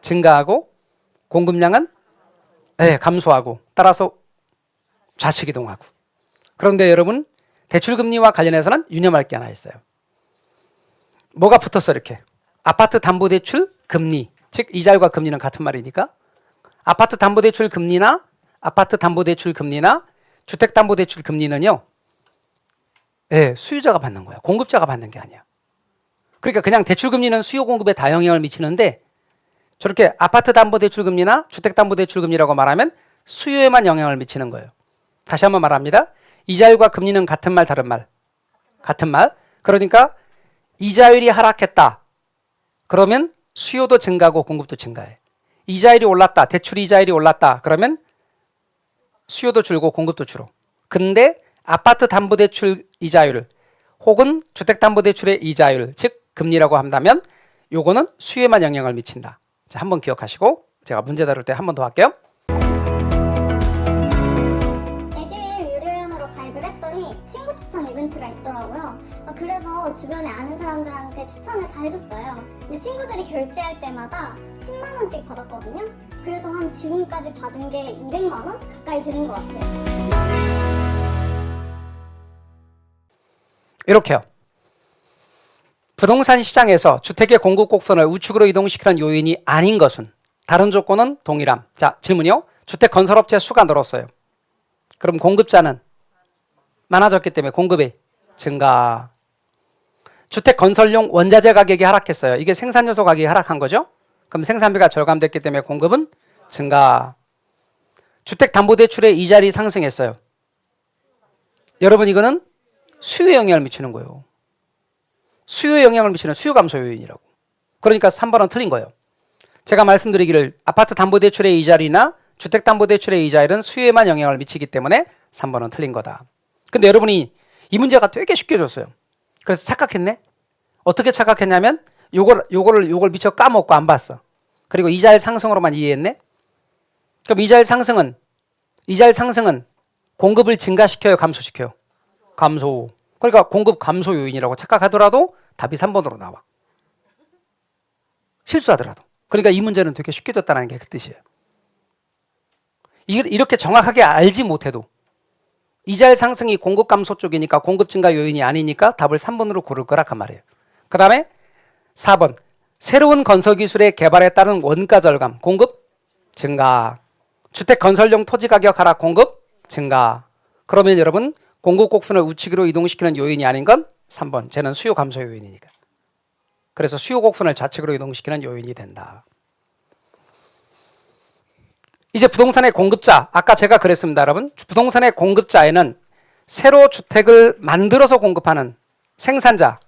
증가하고 공급량은 감소하고 따라서 좌측 이동하고. 그런데 여러분 대출금리와 관련해서는 유념할 게 하나 있어요. 뭐가 붙었어 이렇게? 아파트 담보대출 금리, 즉 이자율과 금리는 같은 말이니까 아파트 담보대출 금리나 주택담보대출 금리는요, 수요자가 받는 거야. 공급자가 받는 게 아니야. 그러니까 그냥 대출금리는 수요 공급에 다 영향을 미치는데 저렇게 아파트 담보대출 금리나 주택담보대출 금리라고 말하면 수요에만 영향을 미치는 거예요. 다시 한번 말합니다. 이자율과 금리는 같은 말 다른 말? 같은 말. 그러니까 이자율이 하락했다. 그러면 수요도 증가하고 공급도 증가해. 이자율이 올랐다. 대출 이자율이 올랐다. 그러면 수요도 줄고 공급도 줄어. 근데 아파트 담보대출 이자율 혹은 주택담보대출의 이자율, 즉 금리라고 한다면 요거는 수요에만 영향을 미친다. 자, 한번 기억하시고 제가 문제 다룰 때 한 번 더 할게요. 에듀윌 유료회원으로 가입을 했더니 친구 추천 이벤트가 있더라고요. 그래서 주변에 아는 사람들한테 추천을 다 해줬어요. 근데 친구들이 결제할 때마다 10만 원씩 받았거든요. 그래서 한 지금까지 받은 게 200만 원 가까이 되는 것 같아요. 이렇게요. 부동산 시장에서 주택의 공급 곡선을 우측으로 이동시키는 요인이 아닌 것은 다른 조건은 동일함. 자, 질문이요. 주택 건설업체 수가 늘었어요. 그럼 공급자는 많아졌기 때문에 공급이 증가. 주택 건설용 원자재 가격이 하락했어요. 이게 생산 요소 가격이 하락한 거죠. 그럼 생산비가 절감됐기 때문에 공급은 증가. 주택 담보대출의 이자율이 상승했어요. 여러분 이거는 수요에 영향을 미치는 거예요. 수요에 영향을 미치는 수요 감소 요인이라고. 그러니까 3번은 틀린 거예요. 제가 말씀드리기를 아파트 담보대출의 이자율이나 주택담보대출의 이자율은 수요에만 영향을 미치기 때문에 3번은 틀린 거다. 근데 여러분이 이 문제가 되게 쉽게 줬어요. 그래서 착각했네. 어떻게 착각했냐면 요걸 미처 까먹고 안 봤어. 그리고 이자율 상승으로만 이해했네. 그럼 이자율 상승은 공급을 증가시켜요, 감소시켜요? 감소. 그러니까 공급 감소 요인이라고 착각하더라도 답이 3번으로 나와. 실수하더라도. 그러니까 이 문제는 되게 쉽게 줬다는 게 그 뜻이에요. 이렇게 정확하게 알지 못해도 이자율 상승이 공급 감소 쪽이니까 공급 증가 요인이 아니니까 답을 3번으로 고를 거라 그 말이에요. 그 다음에 4번 새로운 건설 기술의 개발에 따른 원가 절감, 공급 증가. 주택 건설용 토지 가격 하락, 공급 증가. 그러면 여러분 공급 곡선을 우측으로 이동시키는 요인이 아닌 건 3번. 쟤는 수요 감소 요인이니까. 그래서 수요 곡선을 좌측으로 이동시키는 요인이 된다. 이제 부동산의 공급자, 아까 제가 그랬습니다, 여러분. 부동산의 공급자에는 새로 주택을 만들어서 공급하는 생산자,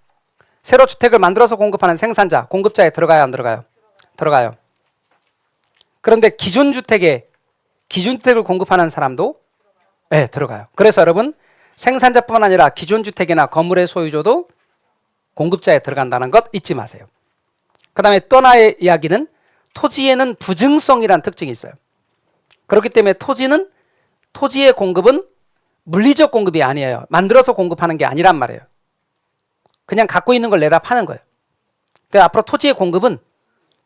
새로 주택을 만들어서 공급하는 생산자, 공급자에 들어가요, 안 들어가요? 들어가요. 그런데 기존 주택을 공급하는 사람도 네, 들어가요. 그래서 여러분 생산자뿐만 아니라 기존 주택이나 건물의 소유주도 공급자에 들어간다는 것 잊지 마세요. 그 다음에 또 하나의 이야기는 토지에는 부증성이라는 특징이 있어요. 그렇기 때문에 토지의 공급은 물리적 공급이 아니에요. 만들어서 공급하는 게 아니란 말이에요. 그냥 갖고 있는 걸 내다 파는 거예요. 그러니까 앞으로 토지의 공급은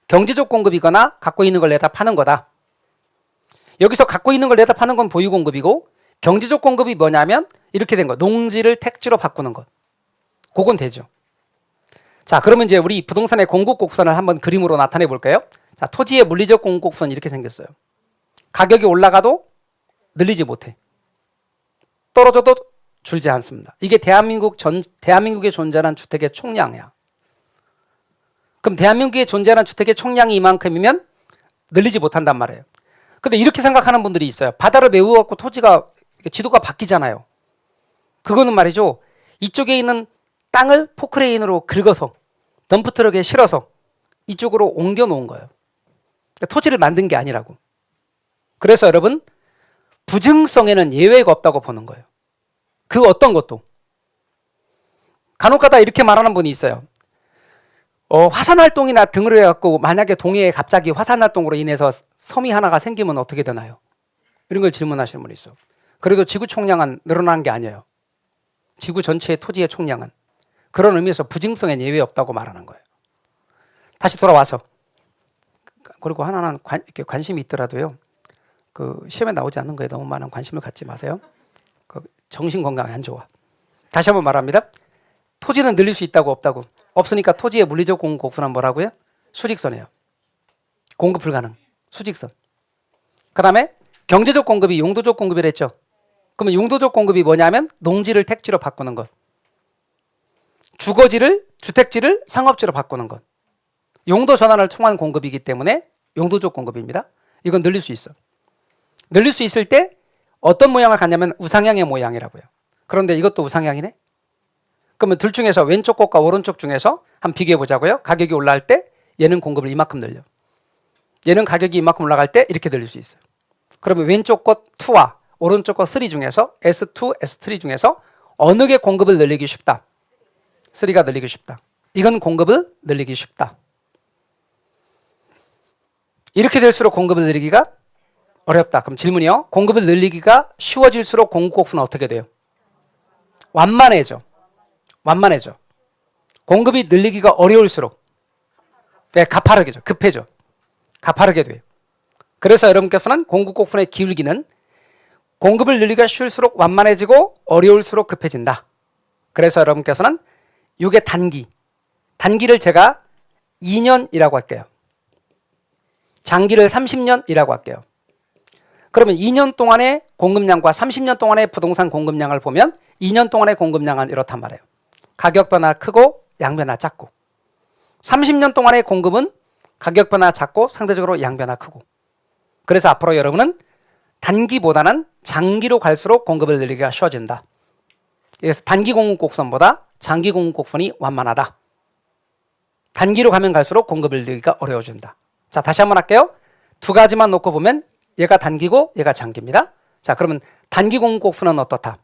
경제적 공급이거나 갖고 있는 걸 내다 파는 거다. 여기서 갖고 있는 걸 내다 파는 건 보유 공급이고 경제적 공급이 뭐냐면 이렇게 된 거. 농지를 택지로 바꾸는 것. 그건 되죠. 자, 그러면 이제 우리 부동산의 공급 곡선을 한번 그림으로 나타내 볼까요? 자, 토지의 물리적 공급 곡선이 이렇게 생겼어요. 가격이 올라가도 늘리지 못해. 떨어져도 줄지 않습니다. 이게 대한민국에 존재하는 주택의 총량이야. 그럼 대한민국에 존재하는 주택의 총량이 이만큼이면 늘리지 못한단 말이에요. 근데 이렇게 생각하는 분들이 있어요. 바다를 메워갖고 토지가 지도가 바뀌잖아요. 그거는 말이죠. 이쪽에 있는 땅을 포크레인으로 긁어서 덤프트럭에 실어서 이쪽으로 옮겨 놓은 거예요. 그러니까 토지를 만든 게 아니라고. 그래서 여러분 부증성에는 예외가 없다고 보는 거예요. 그 어떤 것도. 간혹가다 이렇게 말하는 분이 있어요. 화산활동이나 등으로 해갖고 만약에 동해에 갑자기 화산활동으로 인해서 섬이 하나가 생기면 어떻게 되나요? 이런 걸 질문하시는 분이 있어. 그래도 지구 총량은 늘어나는 게 아니에요. 지구 전체의 토지의 총량은. 그런 의미에서 부증성엔 예외 없다고 말하는 거예요. 다시 돌아와서. 그리고 하나는 이렇게 관심이 있더라도요. 그 시험에 나오지 않는 거에 너무 많은 관심을 갖지 마세요. 그 정신 건강에 안 좋아. 다시 한번 말합니다. 토지는 늘릴 수 있다고 없다고. 없으니까 토지의 물리적 공급 곡선은 뭐라고요? 수직선이에요. 공급 불가능. 수직선. 그 다음에 경제적 공급이 용도적 공급이라 했죠. 그러면 용도적 공급이 뭐냐면 농지를 택지로 바꾸는 것. 주택지를 상업지로 바꾸는 것. 용도 전환을 통한 공급이기 때문에 용도적 공급입니다. 이건 늘릴 수 있어. 늘릴 수 있을 때 어떤 모양을 갖냐면 우상향의 모양이라고요. 그런데 이것도 우상향이네? 그러면 둘 중에서 왼쪽 것과 오른쪽 중에서 한번 비교해 보자고요. 가격이 올라갈 때 얘는 공급을 이만큼 늘려. 얘는 가격이 이만큼 올라갈 때 이렇게 늘릴 수 있어요. 그러면 왼쪽 것 2와 오른쪽 것 3 중에서 S2, S3 중에서 어느 게 공급을 늘리기 쉽다? 3가 늘리기 쉽다. 이건 공급을 늘리기 쉽다. 이렇게 될수록 공급을 늘리기가 어렵다. 그럼 질문이요. 공급을 늘리기가 쉬워질수록 공급 곡선은 어떻게 돼요? 완만해져. 완만해져. 공급이 늘리기가 어려울수록 네, 가파르게죠. 급해져. 가파르게 돼요. 그래서 여러분께서는 공급 곡선의 기울기는 공급을 늘리기가 쉬울수록 완만해지고 어려울수록 급해진다. 그래서 여러분께서는 이게 단기를 제가 2년이라고 할게요. 장기를 30년이라고 할게요. 그러면 2년 동안의 공급량과 30년 동안의 부동산 공급량을 보면 2년 동안의 공급량은 이렇단 말이에요. 가격 변화 크고 양 변화 작고. 30년 동안의 공급은 가격 변화 작고 상대적으로 양 변화 크고. 그래서 앞으로 여러분은 단기보다는 장기로 갈수록 공급을 늘리기가 쉬워진다. 그래서 단기 공급 곡선보다 장기 공급 곡선이 완만하다. 단기로 가면 갈수록 공급을 늘리기가 어려워진다. 자, 다시 한번 할게요. 두 가지만 놓고 보면 얘가 단기고 얘가 장기입니다. 자, 그러면 단기 공급 곡선은 어떻다?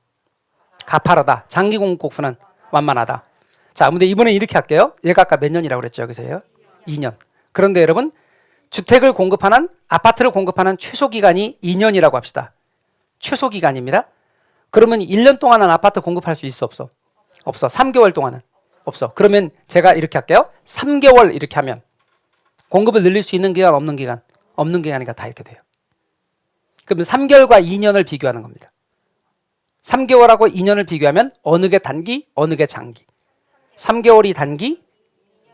가파르다. 장기 공급 곡선은 완만하다. 자, 근데 이번에 이렇게 할게요. 얘가 아까 몇 년이라고 그랬죠? 여기서요? 2년. 그런데 여러분 주택을 공급하는 아파트를 공급하는 최소 기간이 2년이라고 합시다. 최소 기간입니다. 그러면 1년 동안은 아파트 공급할 수 있어 없어? 없어. 3개월 동안은 없어. 그러면 제가 이렇게 할게요. 3개월 이렇게 하면 공급을 늘릴 수 있는 기간 없는 기간? 없는 기간이니까 다 이렇게 돼요. 그러면 3개월과 2년을 비교하는 겁니다. 3개월하고 2년을 비교하면 어느 게 단기, 어느 게 장기. 3개월이 단기,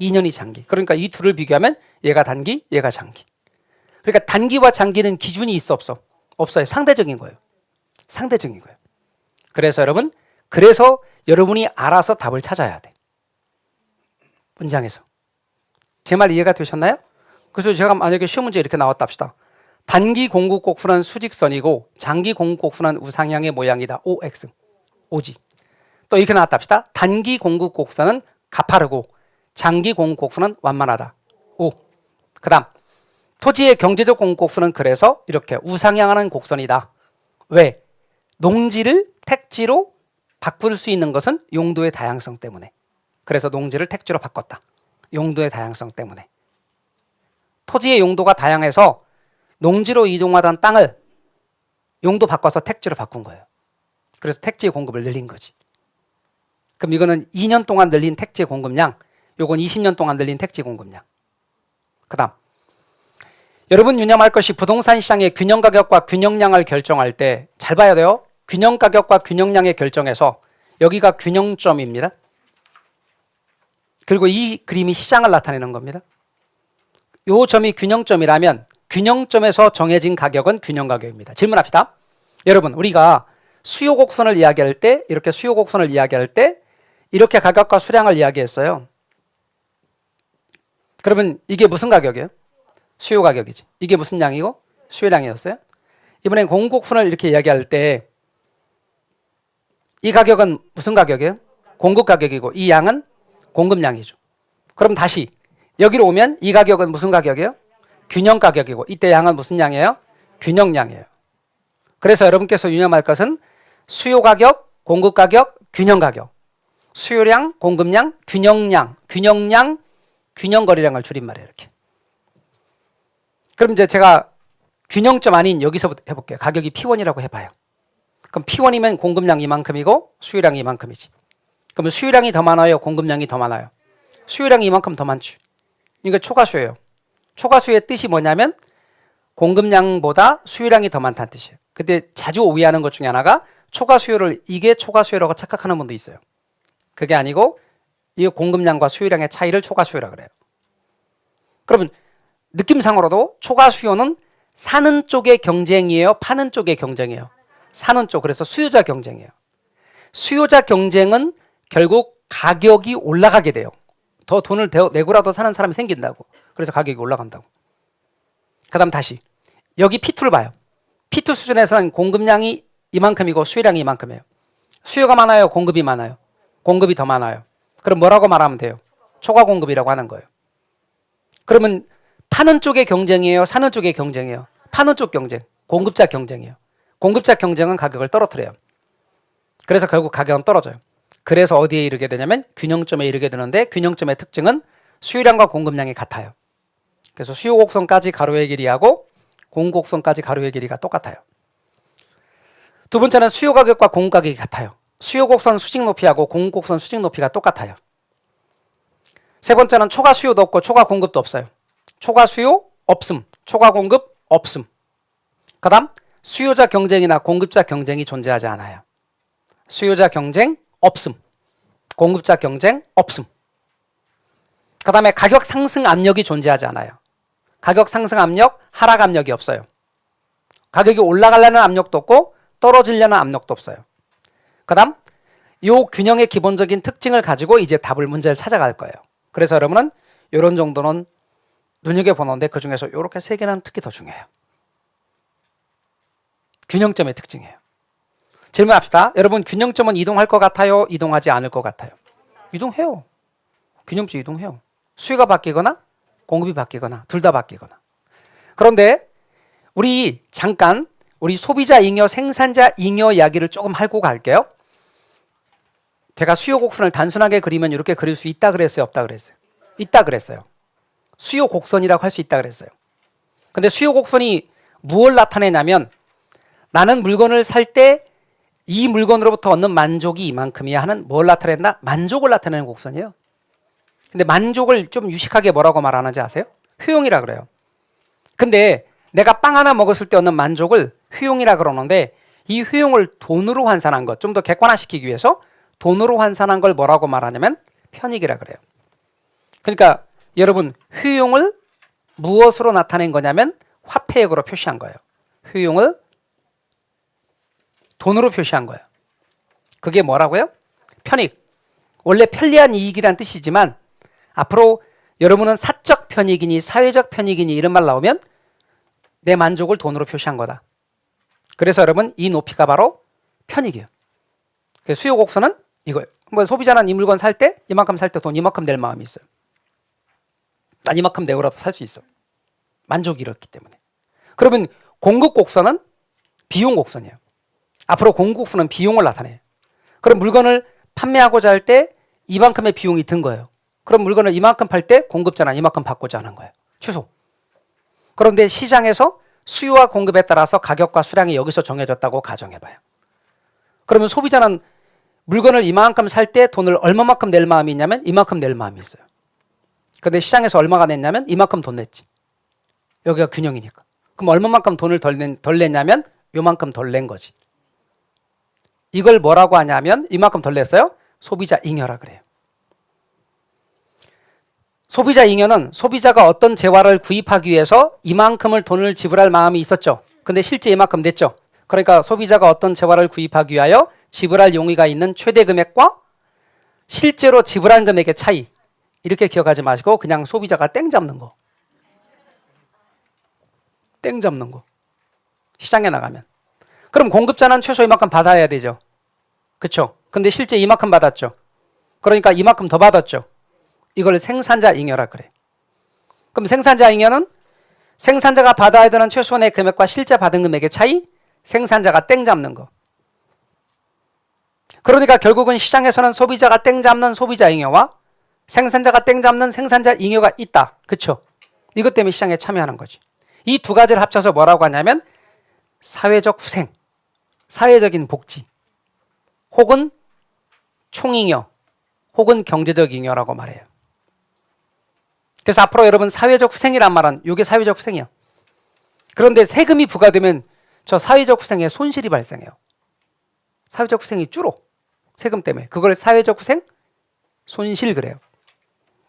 2년이 장기. 그러니까 이 둘을 비교하면 얘가 단기, 얘가 장기. 그러니까 단기와 장기는 기준이 있어 없어? 없어요. 상대적인 거예요. 상대적인 거예요. 그래서 여러분이 알아서 답을 찾아야 돼. 문장에서. 제 말 이해가 되셨나요? 그래서 제가 만약에 시험 문제 이렇게 나왔다 합시다. 단기 공급곡선은 수직선이고 장기 공급곡선은 우상향의 모양이다. OX. 오지. 또 이렇게 나왔다 합시다. 단기 공급곡선은 가파르고 장기 공급곡선은 완만하다. O. 그 다음 토지의 경제적 공급곡선은 그래서 이렇게 우상향하는 곡선이다. 왜? 농지를 택지로 바꿀 수 있는 것은 용도의 다양성 때문에. 그래서 농지를 택지로 바꿨다. 용도의 다양성 때문에. 토지의 용도가 다양해서 농지로 이동하던 땅을 용도 바꿔서 택지로 바꾼 거예요. 그래서 택지의 공급을 늘린 거지. 그럼 이거는 2년 동안 늘린 택지의 공급량, 요건 20년 동안 늘린 택지 공급량. 그 다음 여러분 유념할 것이 부동산 시장의 균형 가격과 균형량을 결정할 때 잘 봐야 돼요. 균형 가격과 균형량의 결정에서 여기가 균형점입니다. 그리고 이 그림이 시장을 나타내는 겁니다. 요 점이 균형점이라면 균형점에서 정해진 가격은 균형 가격입니다. 질문합시다. 여러분 우리가 수요 곡선을 이야기할 때 이렇게 수요 곡선을 이야기할 때 이렇게 가격과 수량을 이야기했어요. 그러면 이게 무슨 가격이에요? 수요 가격이지. 이게 무슨 양이고? 수요량이었어요. 이번엔 공급곡선을 이렇게 이야기할 때 이 가격은 무슨 가격이에요? 공급 가격이고 이 양은 공급량이죠. 그럼 다시 여기로 오면 이 가격은 무슨 가격이에요? 균형 가격이고 이때 양은 무슨 양이에요? 균형량이에요. 그래서 여러분께서 유념할 것은 수요 가격, 공급 가격, 균형 가격. 수요량, 공급량, 균형량, 균형거리량을 줄임말이에요. 이렇게. 그럼 이제 제가 균형점 아닌 여기서부터 해볼게요. 가격이 P1이라고 해봐요. 그럼 P1이면 공급량 이만큼이고 수요량이 이만큼이지. 그러면 수요량이 더 많아요? 공급량이 더 많아요? 수요량이 이만큼 더 많지. 이거 초과수예요. 초과수의 뜻이 뭐냐면 공급량보다 수요량이 더 많다는 뜻이에요. 근데 자주 오해하는 것 중에 하나가 초과수요를 이게 초과수요라고 착각하는 분도 있어요. 그게 아니고 이 공급량과 수요량의 차이를 초과수요라 그래요. 그러면 느낌상으로도 초과수요는 사는 쪽의 경쟁이에요? 파는 쪽의 경쟁이에요? 사는 쪽. 그래서 수요자 경쟁이에요. 수요자 경쟁은 결국 가격이 올라가게 돼요. 더 돈을 내고라도 사는 사람이 생긴다고. 그래서 가격이 올라간다고. 그 다음 다시 여기 P2를 봐요. P2 수준에서는 공급량이 이만큼이고 수요량이 이만큼이에요. 수요가 많아요? 공급이 많아요? 공급이 더 많아요. 그럼 뭐라고 말하면 돼요? 초과 공급이라고 하는 거예요. 그러면 파는 쪽의 경쟁이에요? 사는 쪽의 경쟁이에요? 파는 쪽 경쟁, 공급자 경쟁이에요. 공급자 경쟁은 가격을 떨어뜨려요. 그래서 결국 가격은 떨어져요. 그래서 어디에 이르게 되냐면 균형점에 이르게 되는데 균형점의 특징은 수요량과 공급량이 같아요. 그래서 수요 곡선까지 가로의 길이하고 공급 곡선까지 가로의 길이가 똑같아요. 두 번째는 수요 가격과 공급 가격이 같아요. 수요 곡선 수직 높이하고 공급 곡선 수직 높이가 똑같아요. 세 번째는 초과 수요도 없고 초과 공급도 없어요. 초과 수요 없음, 초과 공급 없음. 그 다음 수요자 경쟁이나 공급자 경쟁이 존재하지 않아요. 수요자 경쟁 없음, 공급자 경쟁 없음. 그 다음에 가격 상승 압력이 존재하지 않아요. 가격 상승 압력, 하락 압력이 없어요. 가격이 올라가려는 압력도 없고 떨어지려는 압력도 없어요. 그 다음 이 균형의 기본적인 특징을 가지고 이제 문제를 찾아갈 거예요. 그래서 여러분은 이런 정도는 눈여겨보는데 그중에서 이렇게 세 개는 특히 더 중요해요. 균형점의 특징이에요. 질문합시다. 여러분 균형점은 이동할 것 같아요? 이동하지 않을 것 같아요? 이동해요. 균형점 이동해요. 수요가 바뀌거나 공급이 바뀌거나 둘 다 바뀌거나. 그런데 우리 잠깐 우리 소비자 잉여 생산자 잉여 이야기를 조금 하고 갈게요. 제가 수요 곡선을 단순하게 그리면 이렇게 그릴 수 있다 그랬어요? 없다 그랬어요? 있다 그랬어요. 수요 곡선이라고 할 수 있다 그랬어요. 근데 수요 곡선이 무엇을 나타내냐면 나는 물건을 살 때 이 물건으로부터 얻는 만족이 이만큼이야 하는 뭘 나타낸다? 만족을 나타내는 곡선이에요. 근데 만족을 좀 유식하게 뭐라고 말하는지 아세요? 효용이라 그래요. 근데 내가 빵 하나 먹었을 때 얻는 만족을 효용이라 그러는데 이 효용을 돈으로 환산한 것, 좀 더 객관화시키기 위해서 돈으로 환산한 걸 뭐라고 말하냐면 편익이라 그래요. 그러니까 여러분 효용을 무엇으로 나타낸 거냐면 화폐액으로 표시한 거예요. 효용을 돈으로 표시한 거예요. 그게 뭐라고요? 편익. 원래 편리한 이익이란 뜻이지만 앞으로 여러분은 사적 편익이니 사회적 편익이니 이런 말 나오면 내 만족을 돈으로 표시한 거다. 그래서 여러분 이 높이가 바로 편익이에요. 수요 곡선은 이거예요. 뭐 소비자는 이 물건 살 때 이만큼 살 때 돈 이만큼 낼 마음이 있어요. 난 이만큼 내고라도 살 수 있어. 만족이 이렇기 때문에. 그러면 공급 곡선은 비용 곡선이에요. 앞으로 공급 곡선은 비용을 나타내요. 그럼 물건을 판매하고자 할 때 이만큼의 비용이 든 거예요. 그럼 물건을 이만큼 팔 때 공급자는 이만큼 받고자 하는 거예요. 최소. 그런데 시장에서 수요와 공급에 따라서 가격과 수량이 여기서 정해졌다고 가정해봐요. 그러면 소비자는 물건을 이만큼 살 때 돈을 얼마만큼 낼 마음이 있냐면 이만큼 낼 마음이 있어요. 그런데 시장에서 얼마가 냈냐면 이만큼 돈 냈지. 여기가 균형이니까. 그럼 얼마만큼 돈을 덜 냈냐면 요만큼 덜 낸 거지. 이걸 뭐라고 하냐면 이만큼 덜 냈어요? 소비자 잉여라 그래요. 소비자 잉여는 소비자가 어떤 재화를 구입하기 위해서 이만큼을 돈을 지불할 마음이 있었죠. 근데 실제 이만큼 냈죠. 그러니까 소비자가 어떤 재화를 구입하기 위하여 지불할 용의가 있는 최대 금액과 실제로 지불한 금액의 차이. 이렇게 기억하지 마시고 그냥 소비자가 땡 잡는 거. 땡 잡는 거. 시장에 나가면. 그럼 공급자는 최소 이만큼 받아야 되죠. 그렇죠? 근데 실제 이만큼 받았죠. 그러니까 이만큼 더 받았죠. 이걸 생산자 잉여라 그래. 그럼 생산자 잉여는 생산자가 받아야 되는 최소한의 금액과 실제 받은 금액의 차이, 생산자가 땡 잡는 거. 그러니까 결국은 시장에서는 소비자가 땡 잡는 소비자 잉여와 생산자가 땡 잡는 생산자 잉여가 있다. 그렇죠? 이것 때문에 시장에 참여하는 거지. 이 두 가지를 합쳐서 뭐라고 하냐면 사회적 후생, 사회적인 복지, 혹은 총잉여, 혹은 경제적 잉여라고 말해요. 그래서 앞으로 여러분 사회적 후생이란 말은 이게 사회적 후생이에요. 그런데 세금이 부과되면 저 사회적 후생에 손실이 발생해요. 사회적 후생이 줄어. 세금 때문에. 그걸 사회적 후생 손실 그래요.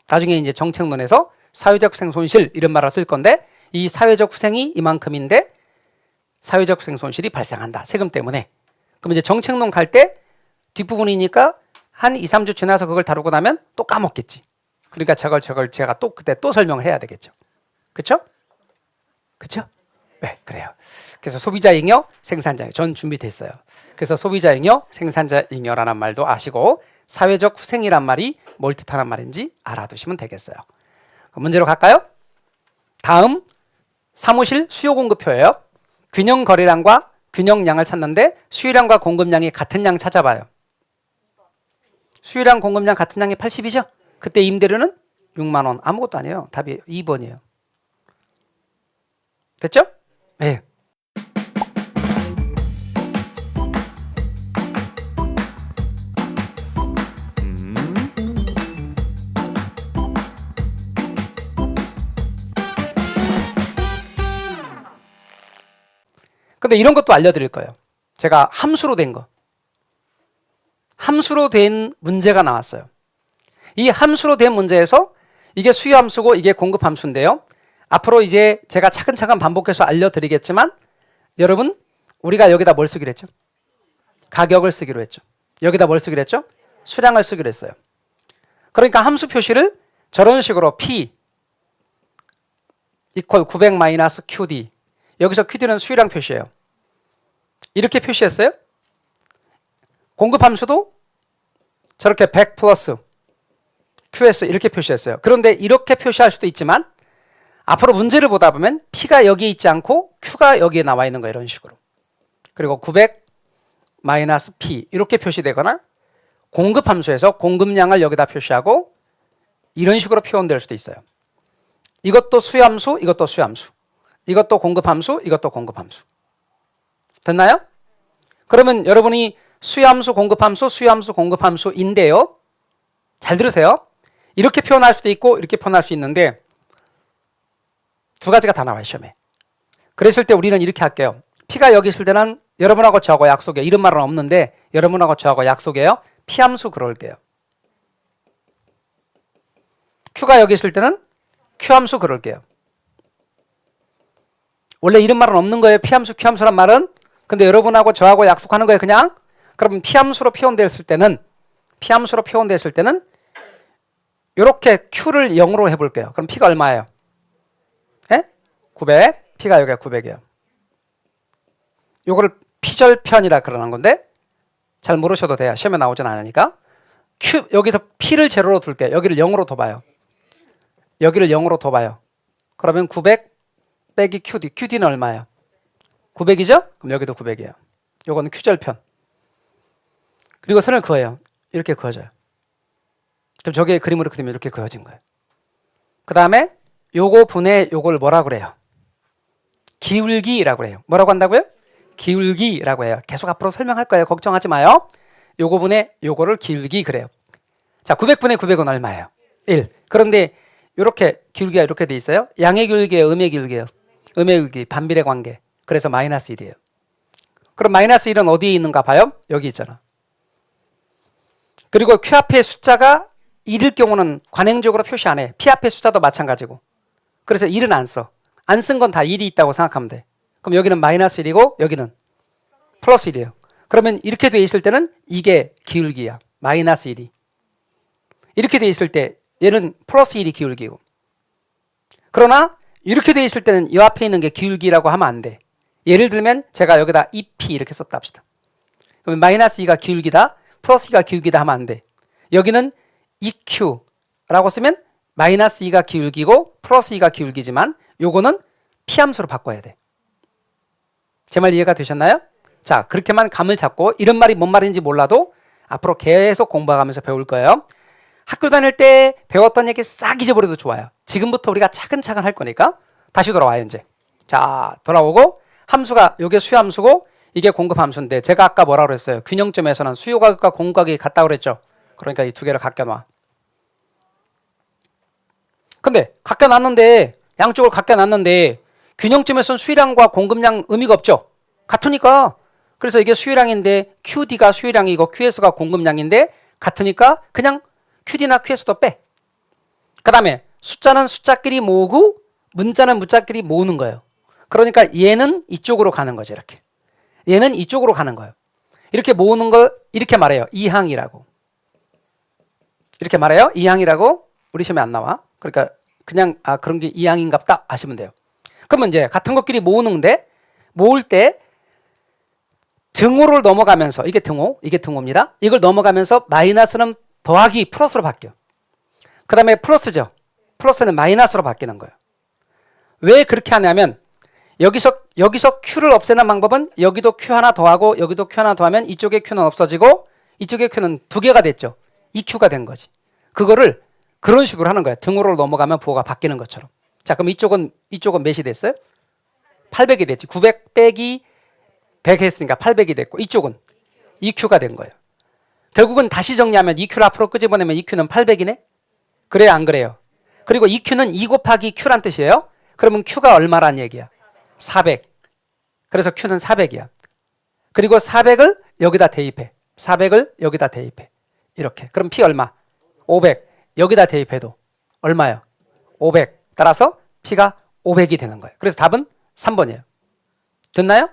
나중에 이제 정책론에서 사회적 후생 손실 이런 말을 쓸 건데 이 사회적 후생이 이만큼인데 사회적 후생 손실이 발생한다. 세금 때문에. 그럼 이제 정책론 갈 때 뒷부분이니까 한 2, 3주 지나서 그걸 다루고 나면 또 까먹겠지. 그러니까 저걸 제가 또 그때 또 설명을 해야 되겠죠. 그렇죠? 그렇죠? 네, 그래요. 그래서 소비자 잉여, 생산자 잉여. 전 준비됐어요. 그래서 소비자 잉여, 생산자 잉여라는 말도 아시고 사회적 후생이란 말이 뭘 뜻하는 말인지 알아두시면 되겠어요. 문제로 갈까요? 다음 사무실 수요 공급표예요. 균형 거래량과 균형량을 찾는데 수요량과 공급량이 같은 양 찾아봐요. 수요량 공급량 같은 양이 80이죠? 그때 임대료는 6만 원. 아무것도 아니에요. 답이 2번이에요. 됐죠? 네. 근데 이런 것도 알려드릴 거예요. 제가 함수로 된 거. 함수로 된 문제가 나왔어요. 이 함수로 된 문제에서 이게 수요 함수고 이게 공급 함수인데요. 앞으로 이제 제가 차근차근 반복해서 알려드리겠지만 여러분 우리가 여기다 뭘 쓰기로 했죠? 가격을 쓰기로 했죠. 여기다 뭘 쓰기로 했죠? 수량을 쓰기로 했어요. 그러니까 함수 표시를 저런 식으로 P 이퀄 900 마이너스 QD 여기서 QD는 수요량 표시예요. 이렇게 표시했어요. 공급 함수도 저렇게 100 플러스 QS 이렇게 표시했어요. 그런데 이렇게 표시할 수도 있지만 앞으로 문제를 보다 보면 P가 여기에 있지 않고 Q가 여기에 나와 있는 거예요. 이런 식으로. 그리고 900 마이너스 P 이렇게 표시되거나 공급 함수에서 공급량을 여기다 표시하고 이런 식으로 표현될 수도 있어요. 이것도 수요 함수, 이것도 수요 함수. 이것도 공급 함수, 이것도 공급 함수. 됐나요? 그러면 여러분이 수요 함수, 공급 함수, 수요 함수, 공급 함수인데요. 잘 들으세요. 이렇게 표현할 수도 있고 이렇게 표현할 수 있는데 두 가지가 다 나와요, 시험에. 그랬을 때 우리는 이렇게 할게요. P가 여기 있을 때는 여러분하고 저하고 약속이에요. 이런 말은 없는데 여러분하고 저하고 약속이에요. P 함수 그럴게요. Q가 여기 있을 때는 Q 함수 그럴게요. 원래 이런 말은 없는 거예요. P 함수, Q 함수란 말은. 근데 여러분하고 저하고 약속하는 거예요. 그냥. 그러면 P 함수로 표현됐을 때는 이렇게 Q를 0으로 해볼게요. 그럼 P가 얼마예요? 예? 900. P가 여기가 900이에요. 요거를 P절편이라 그러는 건데 잘 모르셔도 돼요. 시험에 나오진 않으니까. Q, 여기서 P를 제로로 둘게요. 여기를 0으로 둬봐요. 그러면 900 빼기 QD. QD는 얼마예요? 900이죠? 그럼 여기도 900이에요. 요거는 Q절편. 그리고 선을 그어요. 이렇게 그어져요. 그럼 저게 그림으로 그리면 이렇게 그어진 거예요. 그 다음에 요거 분의 요걸 뭐라 그래요? 기울기라고 해요. 뭐라고 한다고요? 기울기라고 해요. 계속 앞으로 설명할 거예요. 걱정하지 마요. 요거 분의 요거를 기울기 그래요. 자, 900분의 900은 얼마예요? 1. 그런데 이렇게 기울기가 이렇게 돼 있어요. 양의 기울기예요, 음의 기울기예요? 음의 기울기, 반비례 관계. 그래서 마이너스 1이에요. 그럼 마이너스 1은 어디에 있는가 봐요? 여기 있잖아. 그리고 Q 앞에 숫자가 1일 경우는 관행적으로 표시 안 해. P 앞에 숫자도 마찬가지고. 그래서 1은 안 써. 안 쓴 건 다 1이 있다고 생각하면 돼. 그럼 여기는 마이너스 1이고 여기는 플러스 1이에요. 그러면 이렇게 돼 있을 때는 이게 기울기야. 마이너스 1이. 이렇게 돼 있을 때 얘는 플러스 1이 기울기고. 그러나 이렇게 돼 있을 때는 이 앞에 있는 게 기울기라고 하면 안 돼. 예를 들면 제가 여기다 2P 이렇게 썼다 합시다. 그러면 마이너스 2가 기울기다, 플러스 2가 기울기다 하면 안 돼. 여기는 2Q라고 쓰면 마이너스 2가 기울기고 플러스 2가 기울기지만 요거는 P 함수로 바꿔야 돼. 제 말 이해가 되셨나요? 자, 그렇게만 감을 잡고 이런 말이 뭔 말인지 몰라도 앞으로 계속 공부하면서 배울 거예요. 학교 다닐 때 배웠던 얘기 싹 잊어버려도 좋아요. 지금부터 우리가 차근차근 할 거니까 다시 돌아와요 이제. 자, 돌아오고 함수가 이게 수요함수고 이게 공급함수인데 제가 아까 뭐라고 그랬어요? 균형점에서는 수요가격과 공급가격이 같다고 그랬죠. 그러니까 이 두 개를 갖게 놔. 근데 갖게 놨는데 양쪽을 갖게 놨는데 균형점에서는 수요량과 공급량 의미가 없죠. 같으니까. 그래서 이게 수요량인데 QD가 수요량이고 QS가 공급량인데 같으니까 그냥 QD나 QS도 빼. 그 다음에 숫자는 숫자끼리 모으고 문자는 문자끼리 모으는 거예요. 그러니까 얘는 이쪽으로 가는 거죠. 이렇게. 얘는 이쪽으로 가는 거예요. 이렇게 모으는 걸 이렇게 말해요. 이항이라고. 이렇게 말해요. 이항이라고. 우리 시험에 안 나와. 그러니까 그냥 그런 게 이항인갑다 하시면 돼요. 그러면 이제 같은 것끼리 모으는데 모을 때 등호를 넘어가면서 이게 등호, 이게 등호입니다. 이걸 넘어가면서 마이너스는 더하기 플러스로 바뀌어. 그 다음에 플러스죠. 플러스는 마이너스로 바뀌는 거예요. 왜 그렇게 하냐면 여기서 Q를 없애는 방법은 여기도 Q 하나 더하고 여기도 Q 하나 더하면 이쪽에 Q는 없어지고 이쪽에 Q는 두 개가 됐죠. 2Q가 된 거지. 그거를 그런 식으로 하는 거야. 등호를 넘어가면 부호가 바뀌는 것처럼. 자, 그럼 이쪽은 몇이 됐어요? 800이 됐지. 900 빼기 100 했으니까 800이 됐고 이쪽은 2Q가 된 거예요. 결국은 다시 정리하면 2Q를 앞으로 끄집어내면 2Q는 800이네? 그래요, 안 그래요? 그리고 2Q는 2 곱하기 Q란 뜻이에요. 그러면 Q가 얼마란 얘기야? 400. 그래서 Q는 400이야. 그리고 400을 여기다 대입해. 400을 여기다 대입해. 이렇게. 그럼 P 얼마? 500. 여기다 대입해도 얼마요? 500. 따라서 P가 500이 되는 거예요. 그래서 답은 3번이에요. 됐나요?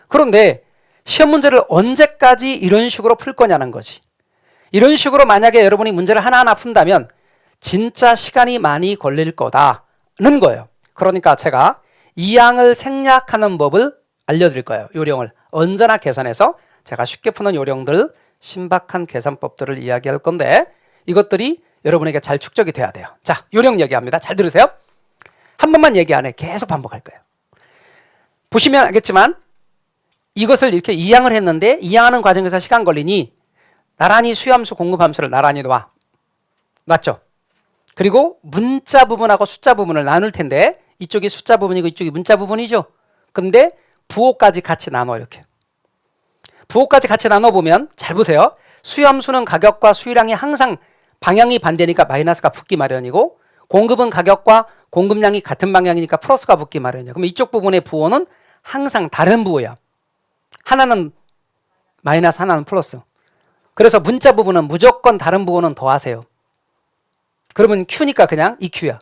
그런데 시험 문제를 언제까지 이런 식으로 풀 거냐는 거지. 이런 식으로 만약에 여러분이 문제를 하나하나 푼다면 진짜 시간이 많이 걸릴 거다는 거예요. 그러니까 제가 이항을 생략하는 법을 알려드릴 거예요. 요령을 언제나 계산해서 제가 쉽게 푸는 요령들, 신박한 계산법들을 이야기할 건데 이것들이 여러분에게 잘 축적이 돼야 돼요. 자, 요령 얘기합니다. 잘 들으세요. 한 번만 얘기 안 해. 계속 반복할 거예요. 보시면 알겠지만 이것을 이렇게 이항을 했는데 이항하는 과정에서 시간 걸리니 나란히 수요함수, 공급함수를 나란히 놨죠. 그리고 문자 부분하고 숫자 부분을 나눌 텐데 이쪽이 숫자 부분이고 이쪽이 문자 부분이죠. 근데 부호까지 같이 나눠 이렇게. 부호까지 같이 나눠보면 잘 보세요. 수요함수는 가격과 수요량이 항상 방향이 반대니까 마이너스가 붙기 마련이고 공급은 가격과 공급량이 같은 방향이니까 플러스가 붙기 마련이에요. 그럼 이쪽 부분의 부호는 항상 다른 부호야. 하나는 마이너스, 하나는 플러스. 그래서 문자 부분은 무조건 다른 부호는 더하세요. 그러면 Q니까 그냥 EQ야.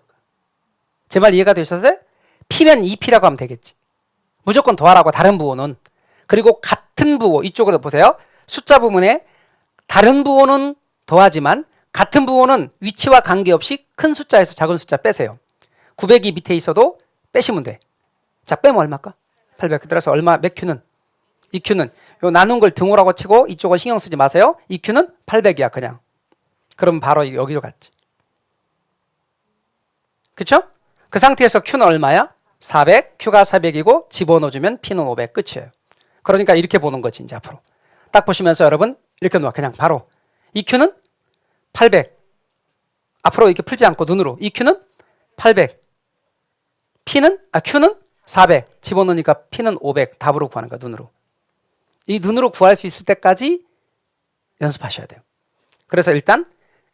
제 말 이해가 되셨어요? P면 EP라고 하면 되겠지. 무조건 더하라고 다른 부호는. 그리고 같은 부호 이쪽으로 보세요. 숫자 부분에 다른 부호는 더하지만 같은 부호는 위치와 관계없이 큰 숫자에서 작은 숫자 빼세요. 900이 밑에 있어도 빼시면 돼. 자, 빼면 얼마일까? 800. 따라서 얼마? 몇 Q는? EQ는 요 나눈 걸 등호라고 치고 이쪽은 신경 쓰지 마세요. EQ는 800이야 그냥. 그럼 바로 여기로 갔지. 그쵸? 그 상태에서 Q는 얼마야? 400, Q가 400이고 집어넣어주면 P는 500 끝이에요. 그러니까 이렇게 보는 거지 이제 앞으로. 딱 보시면서 여러분 이렇게 놓아 그냥 바로. EQ는 800. 앞으로 이렇게 풀지 않고 눈으로. EQ는 800. Q는 400. 집어넣으니까 P는 500. 답으로 구하는 거야 눈으로. 이 눈으로 구할 수 있을 때까지 연습하셔야 돼요. 그래서 일단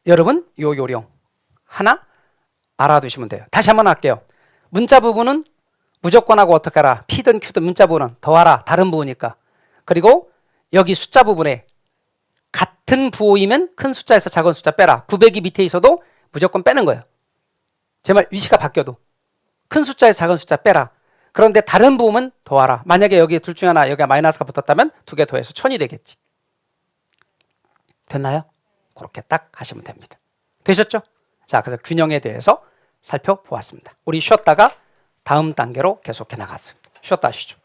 여러분 요 요령 하나 알아두시면 돼요. 다시 한번 할게요. 문자 부분은 무조건 하고 어떻게 하라. P든 Q든 문자 부분은 더하라. 다른 부호니까. 그리고 여기 숫자 부분에 같은 부호이면 큰 숫자에서 작은 숫자 빼라. 900이 밑에 있어도 무조건 빼는 거예요. 제 말 위치가 바뀌어도 큰 숫자에서 작은 숫자 빼라. 그런데 다른 부호면 더하라. 만약에 여기 둘 중에 하나 여기가 마이너스가 붙었다면 두 개 더해서 1000이 되겠지. 됐나요? 그렇게 딱 하시면 됩니다. 되셨죠? 자, 그래서 균형에 대해서 살펴보았습니다. 우리 쉬었다가 다음 단계로 계속해 나가겠습니다. 쉬었다 하시죠.